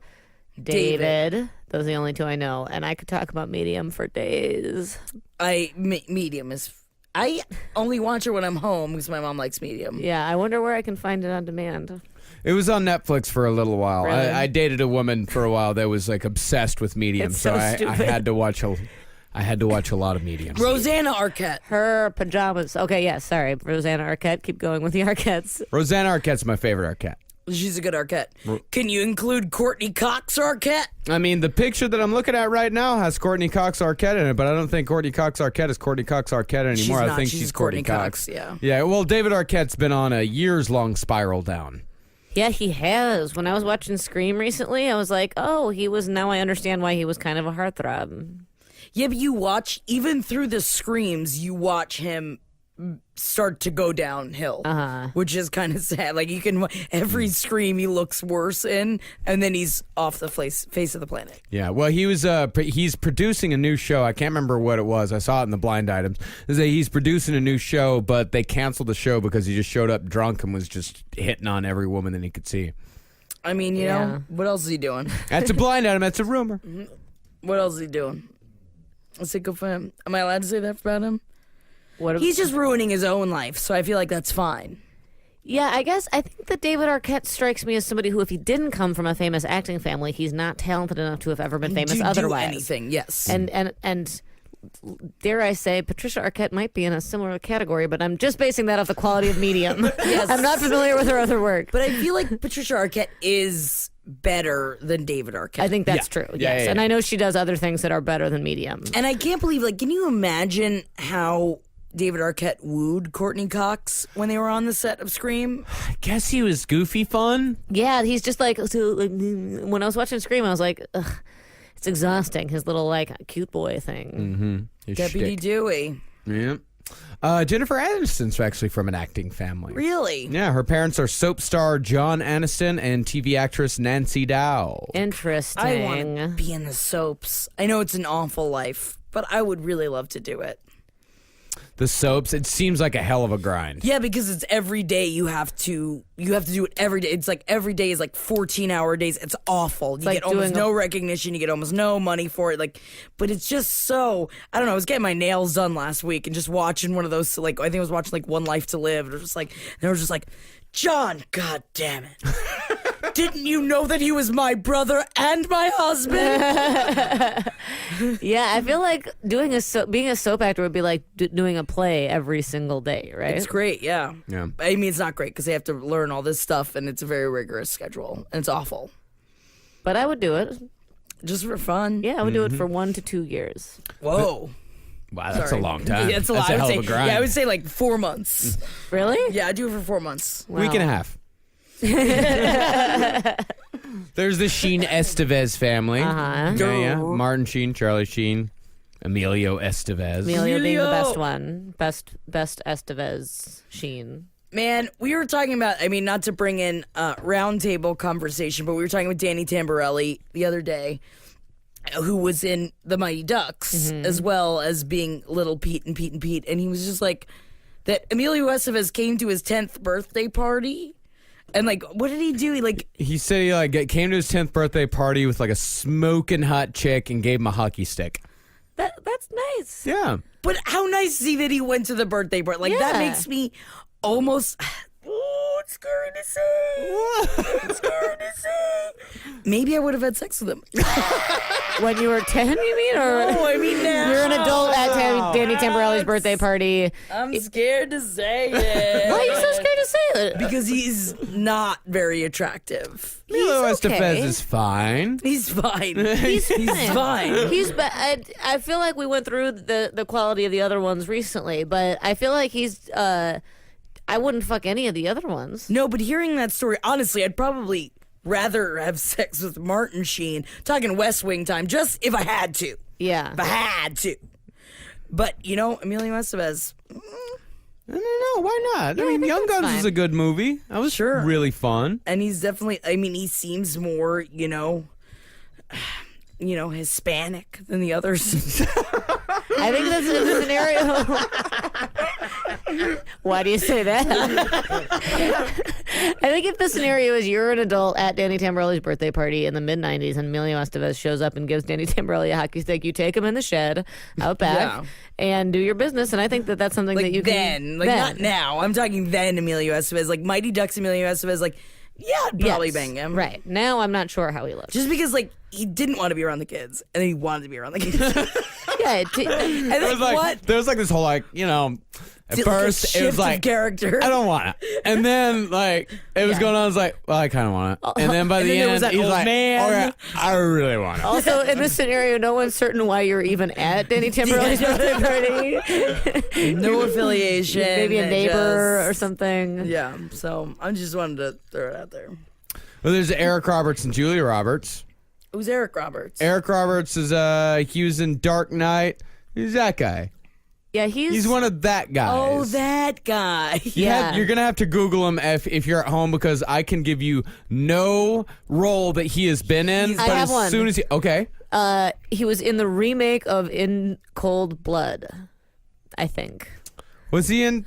David. David. Those are the only two I know. And I could talk about Medium for days. Medium is. I only watch her when I'm home because my mom likes Medium. Yeah, I wonder where I can find it on demand. It was on Netflix for a little while. Really? I dated a woman for a while that was like obsessed with Medium, It's so I stupid. had to watch a lot of Medium. Rosanna Arquette. Her pajamas. Okay, yeah, sorry. Rosanna Arquette. Keep going with the Arquettes. Rosanna Arquette's my favorite Arquette. She's a good Arquette. Can you include Courtney Cox Arquette? I mean, the picture that I'm looking at right now has Courtney Cox Arquette in it, but I don't think Courtney Cox Arquette is Courtney Cox Arquette anymore. She's I not. think She's she's Courtney Courtney Cox, Cox. yeah. Yeah, well, David Arquette's been on a years-long spiral down. Yeah, he has. When I was watching Scream recently, I was like, oh, now I understand why he was kind of a heartthrob. Yeah, but you watch, even through the screams, you watch him start to go downhill, which is kind of sad. Like, you can, every scream he looks worse in, and then he's off the face of the planet. Yeah, well, he's producing a new show. I can't remember what it was. I saw it in the blind items. He's producing a new show, but they canceled the show because he just showed up drunk and was just hitting on every woman that he could see. I mean, you know, what else is he doing? That's a blind item. That's a rumor. What else is he doing? Let's say good for him. Am I allowed to say that about him? What? He's just ruining his own life, so I feel like that's fine. Yeah, I think that David Arquette strikes me as somebody who, if he didn't come from a famous acting family, he's not talented enough to have ever been famous To otherwise. do anything, yes. And dare I say, Patricia Arquette might be in a similar category, but I'm just basing that off the quality of Medium. Yes. I'm not familiar with her other work. But I feel like Patricia Arquette is better than David Arquette. I think that's true. Yes, yeah. and I know she does other things that are better than Medium. And I can't believe, like, can you imagine how David Arquette wooed Courtney Cox when they were on the set of Scream? I guess he was goofy fun. Yeah, he's just like, when I was watching Scream, I was like, ugh, it's exhausting. His little like cute boy thing. His Deputy shtick. Dewey. Yeah. Jennifer Aniston's actually from an acting family. Really? Yeah, her parents are soap star John Aniston and TV actress Nancy Dow. Interesting. I want to be in the soaps. I know it's an awful life, but I would really love to do it. The soaps, it seems like a hell of a grind. Yeah, because it's every day you have to do it every day. It's like every day is like 14-hour days. It's awful. You like get almost doing no recognition. You get almost no money for it. Like, but it's just so, I don't know. I was getting my nails done last week and just watching one of those, like, I think I was watching like One Life to Live. And it was just like, they were just like, John, God damn it. Didn't you know that he was my brother and my husband? Yeah, I feel like being a soap actor would be like doing a play every single day, right? It's great, yeah. Yeah. I mean, it's not great because they have to learn all this stuff and it's a very rigorous schedule and it's awful. But I would do it. Just for fun. Yeah, I would do it for 1 to 2 years. Whoa. Wow, that's Sorry. a long time. Yeah, it's a That's lot. a hell I would of a say, grind. yeah, I would say like 4 months. Really? Yeah, I do it for 4 months. Week and a half. There's the Sheen Estevez family. Uh-huh. Yeah. Martin Sheen, Charlie Sheen, Emilio Estevez. Amelia being the Emilio. best one. Best Estevez Sheen. Man, we were talking about, I mean, not to bring in roundtable conversation, but we were talking with Danny Tamborelli the other day. who was in the Mighty Ducks, as well as being Little Pete and Pete and Pete. And he was just like, that Emilio Estevez came to his 10th birthday party. And, like, what did he do? He said he, like, came to his 10th birthday party with, like, a smoking hot chick and gave him a hockey stick. That's nice. Yeah. But how nice is he that he went to the birthday party? Like, that Yeah. makes me almost... Oh, it's scary to say. It's scary to say. Maybe I would have had sex with him. When you were 10, you mean? Or Oh, I mean now. you're an adult at Danny Tamborelli's birthday party. I'm scared to say it. Why are you so scared to say it? Because he's not very attractive. Emilio okay. Estevez is fine. He's fine. He's fine. He's I feel like we went through the quality of the other ones recently, but I feel like he's I wouldn't fuck any of the other ones. No, but hearing that story, honestly, I'd probably rather have sex with Martin Sheen, talking West Wing time, just if I had to. Yeah. If I had to. But, Emilio Estevez, I don't know. Why not? Yeah, I I mean, think Young that's Guns fine. is a good movie. That was Sure. really fun. and he's definitely, he seems more, Hispanic than the others. I think that's in the scenario. Why do you say that? I think if the scenario is you're an adult at Danny Tamborelli's birthday party in the mid-'90s and Emilio Estevez shows up and gives Danny Tamborelli a hockey stick, you take him in the shed out back Yeah. and do your business. And I think that that's something that you then, can... not now. I'm talking then Emilio Estevez, like Mighty Ducks Emilio Estevez, like, yeah, I'd probably Yes. bang him. Right. Now I'm not sure how he looks. Just because, he didn't want to be around the kids, and then he wanted to be around the kids. Yeah. and There was then like, there was like this whole at Did, first a it was shift like of character. I don't want it, and then it was Yeah. going on. I was like, well, I kind of want it, and then by And the then there end, was that he's old like, man. okay, I really want it. Also, in this scenario, no one's certain why you're even at Danny Tamborelli's birthday party. No affiliation. Maybe a and neighbor or just- something. Yeah, so I just wanted to throw it out there. Well, there's Eric Roberts and Julia Roberts. Who's Eric Roberts? Eric Roberts is he was in Dark Knight. Who's that guy? Yeah, He's one of that guys. Oh, that guy. Yeah. You're gonna have to Google him if you're at home because I can give you no role that he has been in. I but have as one. soon as He was in the remake of In Cold Blood, I think. was he in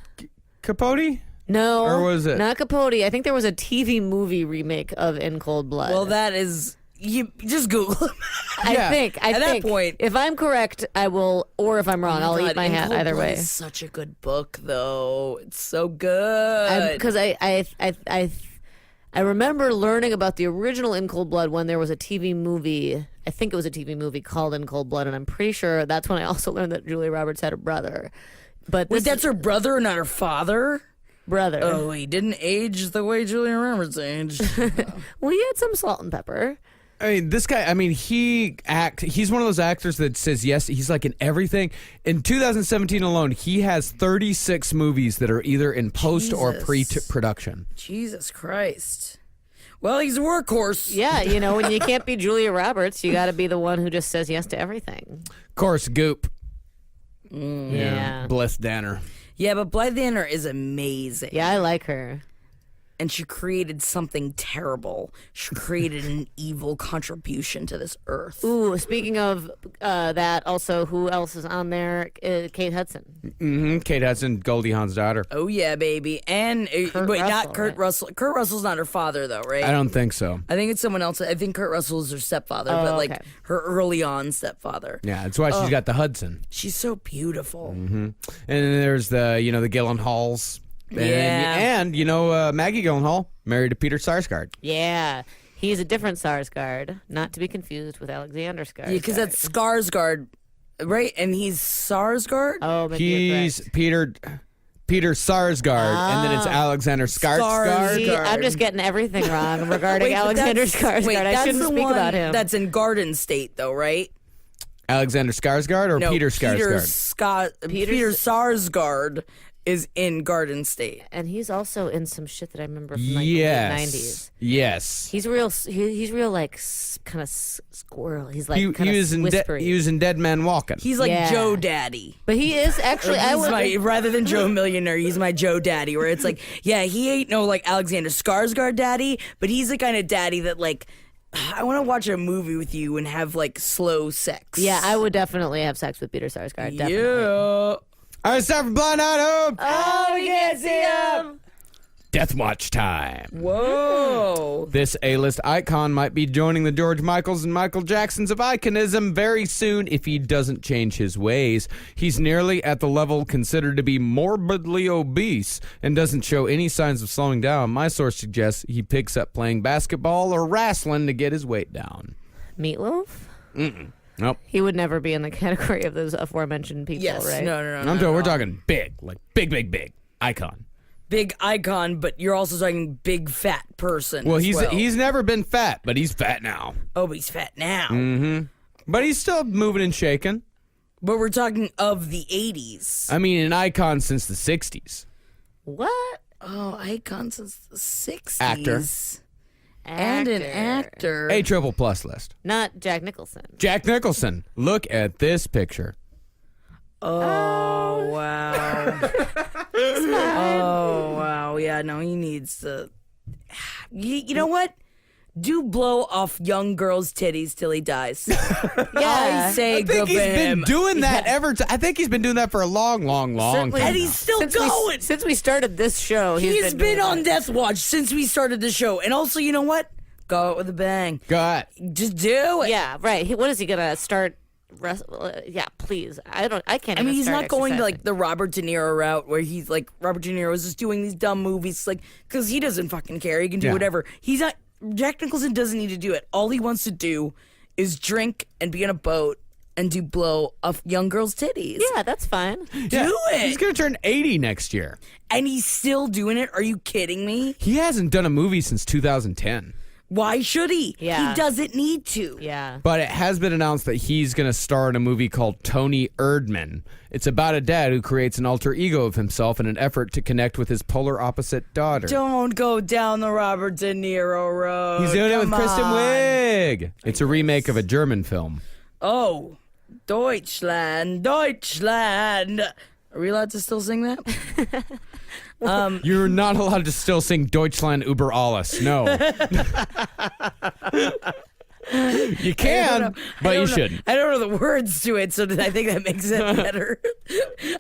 Capote? No, Or was it- not Capote? I think there was a TV movie remake of In Cold Blood. Well, that is you. Just Google him. I Yeah. think. At that point- if I'm correct, I will, or if I'm wrong, I'll eat my In hat Cold either Blood way. is such a good book, though. It's so good. Because I remember learning about the original In Cold Blood when there was a TV movie. I think it was a TV movie called In Cold Blood, and I'm pretty sure that's when I also learned that Julia Roberts had a brother. But Wait, this that's her brother, not her father. brother. Oh, he didn't age the way Julia Roberts aged. Well, he had some salt and pepper. I mean, this guy. I mean, he's one of those actors that says yes. He's like in everything. In 2017 alone, he has 36 movies that are either in post or Jesus. pre-production. Jesus Christ. Well, he's a workhorse. Yeah, when you can't be Julia Roberts, you got to be the one who just says yes to everything. Of course, Goop. Yeah. Bliss Danner. Yeah, but Blythe Danner is amazing. Yeah, I like her. And she created something terrible. She created an evil contribution to this earth. Ooh, speaking of that, also, who else is on there? Kate Hudson. Mm-hmm. Kate Hudson, Goldie Hawn's daughter. Oh yeah, baby. And Kurt wait, Russell, not Kurt right? Russell. Kurt Russell's not her father though, right? I don't think so. I think it's someone else. I think Kurt Russell is her stepfather, Oh, but like okay. her early on stepfather. Yeah, that's why she's got the Hudson. She's so beautiful. And then there's the Gyllenhaals. Yeah. And Maggie Gyllenhaal married to Peter Sarsgaard. Yeah. He's a different Sarsgaard, not to be confused with Alexander Skarsgård. Yeah, because that's Skarsgård, right? And he's Sarsgaard. Oh, maybe you're He's correct. Peter Sarsgaard, and then it's Alexander Skarsgård. See, I'm just getting everything wrong regarding Wait, but Alexander that's- Skarsgård. wait, I that's shouldn't the speak one about him. That's in Garden State, though, right? Alexander Skarsgård or No, Peter Skarsgård? Peter Sarsgaard is in Garden State. And he's also in some shit that I remember from like Yes. the 90s. Yes. He's real. He's real like kind of squirrel. He's like He kind of was in whispery. he was in Dead Man Walking. He's like Yeah. Joe Daddy. but he is actually. I He's would. my, rather than Joe Millionaire, he's my Joe Daddy. Where it's like, yeah, he ain't no like Alexander Skarsgård daddy, but he's the kind of daddy that like I want to watch a movie with you and have like slow sex. Yeah, I would definitely have sex with Peter Sarsgaard. Definitely. Yeah. All right, it's time for Blind Item. Oh, we can't see him. Death Watch time. Whoa. This A-list icon might be joining the George Michaels and Michael Jacksons of iconism very soon if he doesn't change his ways. He's nearly at the level considered to be morbidly obese and doesn't show any signs of slowing down. My source suggests he picks up playing basketball or wrestling to get his weight down. Meatloaf? Nope. He would never be in the category of those aforementioned people, Yes. right? No. We're talking big, like big icon. Big icon, but you're also talking big fat person. Well, as he's never been fat, but he's fat now. Oh, but he's fat now. But he's still moving and shaking. But we're talking of the 80s. I mean, an icon since the 60s. What? Oh, icon since the 60s. Actor. And an actor. A triple plus list. Not Jack Nicholson. Jack Nicholson. Look at this picture. Oh, wow. Oh, wow. Yeah, no, he needs to. You know what? Do blow off young girls' titties till he dies. I say I good think for he's him. been doing that I think he's been doing that for a long Certainly. time. And he's still going. Since we started this show, He's been doing on that. Death Watch since we started the show. And also, you know what? Go out with a bang. God. Just do it. Yeah, right. What is he gonna start? Yeah, please. I can't. I mean, even he's start not going to exercising. like the Robert De Niro route where he's like, Robert De Niro is just doing these dumb movies, like, because he doesn't fucking care. He can do Yeah. whatever. He's not, Jack Nicholson doesn't need to do it. All he wants to do is drink and be on a boat and do blow off young girls' titties. Yeah, that's fine. Do it. He's going to turn 80 next year. And he's still doing it. Are you kidding me? He hasn't done a movie since 2010. Why should he? Yeah. He doesn't need to. Yeah. But it has been announced that he's going to star in a movie called Tony Erdman. It's about a dad who creates an alter ego of himself in an effort to connect with his polar opposite daughter. Don't go down the Robert De Niro road. He's doing it with Come Kristen on. Wiig. It's a remake of a German film. Oh, Deutschland. Are we allowed to still sing that? You're not allowed to still sing Deutschland über alles. No. You can, but you shouldn't. I don't know the words to it, so I think that makes it better.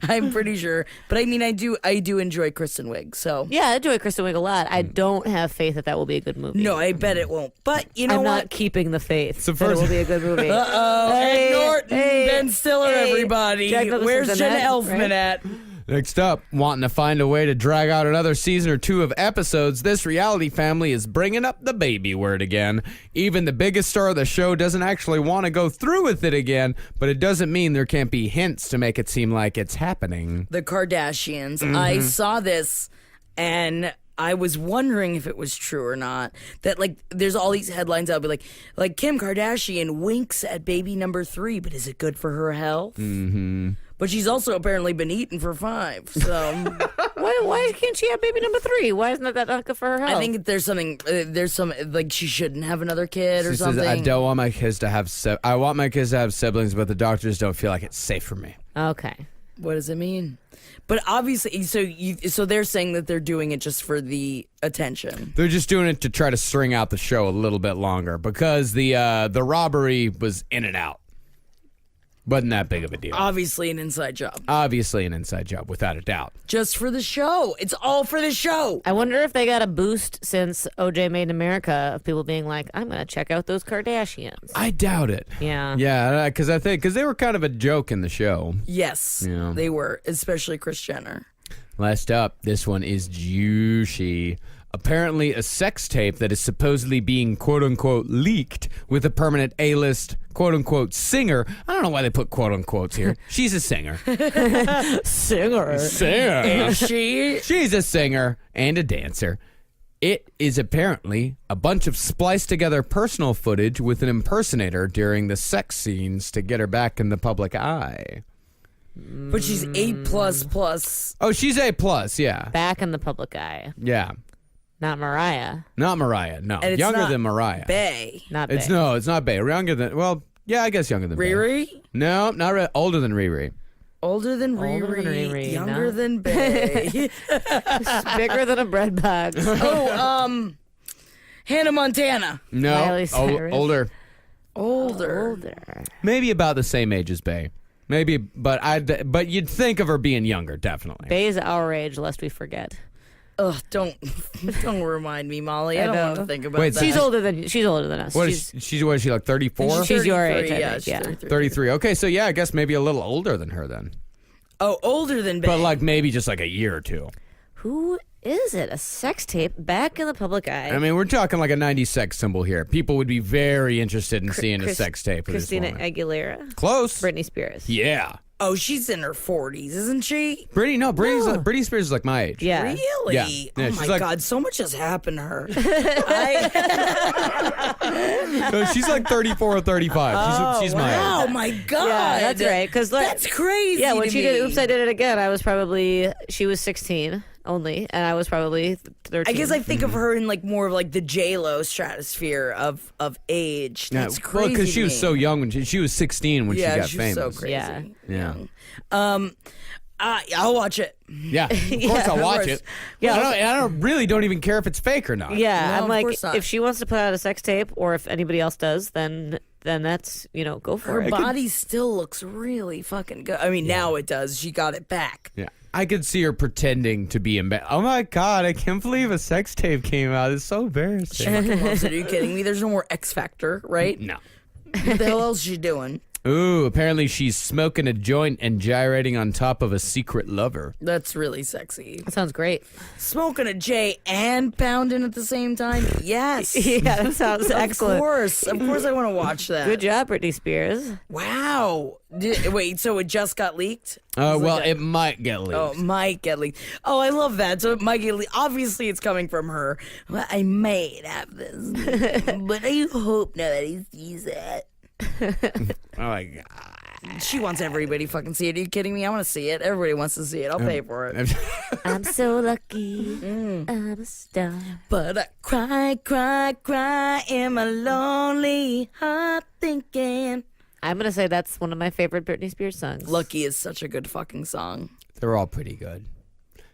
I'm pretty sure. But I mean, I do enjoy Kristen Wiig, so. Yeah, I enjoy Kristen Wiig a lot. I don't have faith that will be a good movie. No, I bet it won't. But you know I'm what? not keeping the faith So that it first- will be a good movie. Uh-oh, Hey, Ed Norton, hey, Ben Stiller, hey. everybody. Jack Nicholson's Where's in Jenna that, Elfman right? at? Next up, wanting to find a way to drag out another season or two of episodes, this reality family is bringing up the baby word again. Even the biggest star of the show doesn't actually want to go through with it again, but it doesn't mean there can't be hints to make it seem like it's happening. The Kardashians. I saw this and I was wondering if it was true or not. That like there's all these headlines out, be like Kim Kardashian winks at baby number 3, but is it good for her health? Mm-hmm. But she's also apparently been eating for 5. So Why can't she have baby number 3? Why isn't that not good for her health? I think there's something. There's some like she shouldn't have another kid or She something. says, I don't want my kids to have I want my kids to have siblings, but the doctors don't feel like it's safe for me. Okay. What does it mean? But obviously, so they're saying that they're doing it just for the attention. They're just doing it to try to string out the show a little bit longer because the robbery was in and out. Wasn't that big of a deal. Obviously, an inside job. Obviously an inside job, without a doubt. Just for the show. It's all for the show. I wonder if they got a boost since OJ Made in America of people being like, I'm going to check out those Kardashians. I doubt it. Yeah. Yeah, because they were kind of a joke in the show. Yes, Yeah. they were, especially Kris Jenner. Last up, this one is juicy. Apparently, a sex tape that is supposedly being quote-unquote leaked with a permanent A-list quote-unquote singer. I don't know why they put quote-unquotes here. She's a singer. Singer. Singer. Is she? She's a singer and a dancer. It is apparently a bunch of spliced together personal footage with an impersonator during the sex scenes to get her back in the public eye. But she's A++. Oh, she's A+, yeah. Back in the public eye. Yeah. Not Mariah. Not Mariah, no. And it's Younger not than Mariah. Bae. Not It's Bae. no, it's not Bae. Younger than, well, yeah, I guess younger than Bae. Riri? No, not older than Riri. Older than Older Riri. than Riri, Younger no. than Bae. Bigger than a bread box. Oh, Hannah Montana. No, Miley Cyrus. older. Older. Maybe about the same age as Bey. Maybe, but you'd think of her being younger, definitely. Bey is our age, lest we forget. Ugh, don't remind me, Molly. I don't know. want to think about Wait, that. She's older than us. What is she like 34? She's your 33, age, I think, she's yeah. 33. Okay, so yeah, I guess maybe a little older than her then. Oh, older than Bey. But like maybe just like a year or two. Who is it? A sex tape back in the public eye. I mean, we're talking like a 90s sex symbol here. People would be very interested in seeing a Chris- sex tape of Christina this woman. Aguilera. Close. Britney Spears. Yeah. Oh, she's in her 40s, isn't she? Britney Spears is like my age. Yeah. Really? Yeah. Oh She's my like- God, so much has happened to her. No, she's like 34 or 35. She's my Oh age. my God. Yeah, that's right. Because That's crazy. Yeah, when to she me. did Oops, I Did It Again, she was 16 only, and I was probably 13. I guess I think of her in like more of like the J-Lo stratosphere of age. That's Yeah, crazy. well, because to she was me. so young when she was 16 when Yeah, she got she famous. was so crazy. Yeah. Yeah. I'll watch it. Yeah, of course I'll watch it. Yeah. I don't even care if it's fake or not. Yeah, No, I'm of like, course not. if she wants to put out a sex tape, or if anybody else does, then that's, go for Her it. body still looks really fucking good. I mean, now it does. She got it back. Yeah. I could see her pretending to be embarrassed. Oh my God, I can't believe a sex tape came out. It's so She embarrassing. fucking loves it. Are you kidding me? There's no more X Factor, right? No. What the hell else is she doing? Ooh, apparently she's smoking a joint and gyrating on top of a secret lover. That's really sexy. That sounds great. Smoking a J and pounding at the same time? Yes. Yeah, that sounds excellent. Of course I want to watch that. Good job, Britney Spears. Wow. Wait, so it just got leaked? Well, it might get leaked. Oh, might get leaked. Oh, I love that. So it might get leaked. Obviously, it's coming from her. Well, I might have this, but I hope nobody sees it. Oh my God. She wants everybody to fucking see it. Are you kidding me? I want to see it. Everybody wants to see it. I'll pay for it. I'm so lucky. I'm a star. But I cry in my lonely heart thinking. I'm going to say that's one of my favorite Britney Spears songs. Lucky is such a good fucking song. They're all pretty good.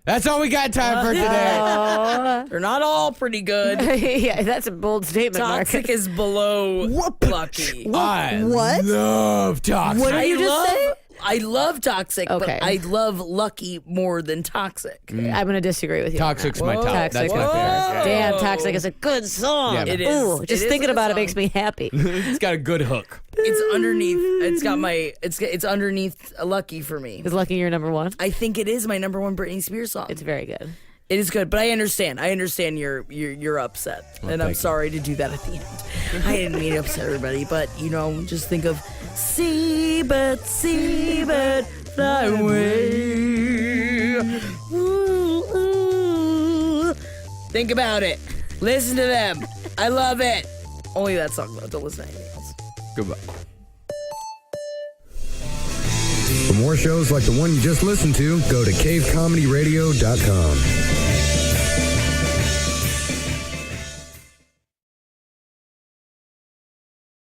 That's all we got time for today. They're not all pretty good. Yeah, that's a bold statement, Toxic Marcus. is below Lucky. I What? love Toxic. What did you just say? I love Toxic, Okay. but I love Lucky more than Toxic. I'm going to disagree with you. on Toxic's that. my top. Toxic. That's my Whoa. favorite. Damn, Toxic is a good song. Yeah, It is. Ooh, It just is thinking a good about it song. makes me happy. It's got a good hook. It's underneath. It's got my. It's underneath Lucky for me. Is Lucky your number one? I think it is my number one Britney Spears song. It's very good. It is good, but I understand. I understand you're upset, and I'm thank you. sorry to do that at the end. I didn't mean to upset everybody, but just think of seabird, fly away. Ooh, ooh. Think about it. Listen to them. I love it. Only that song though. Don't listen to anything else. Goodbye. For more shows like the one you just listened to, go to cavecomedyradio.com.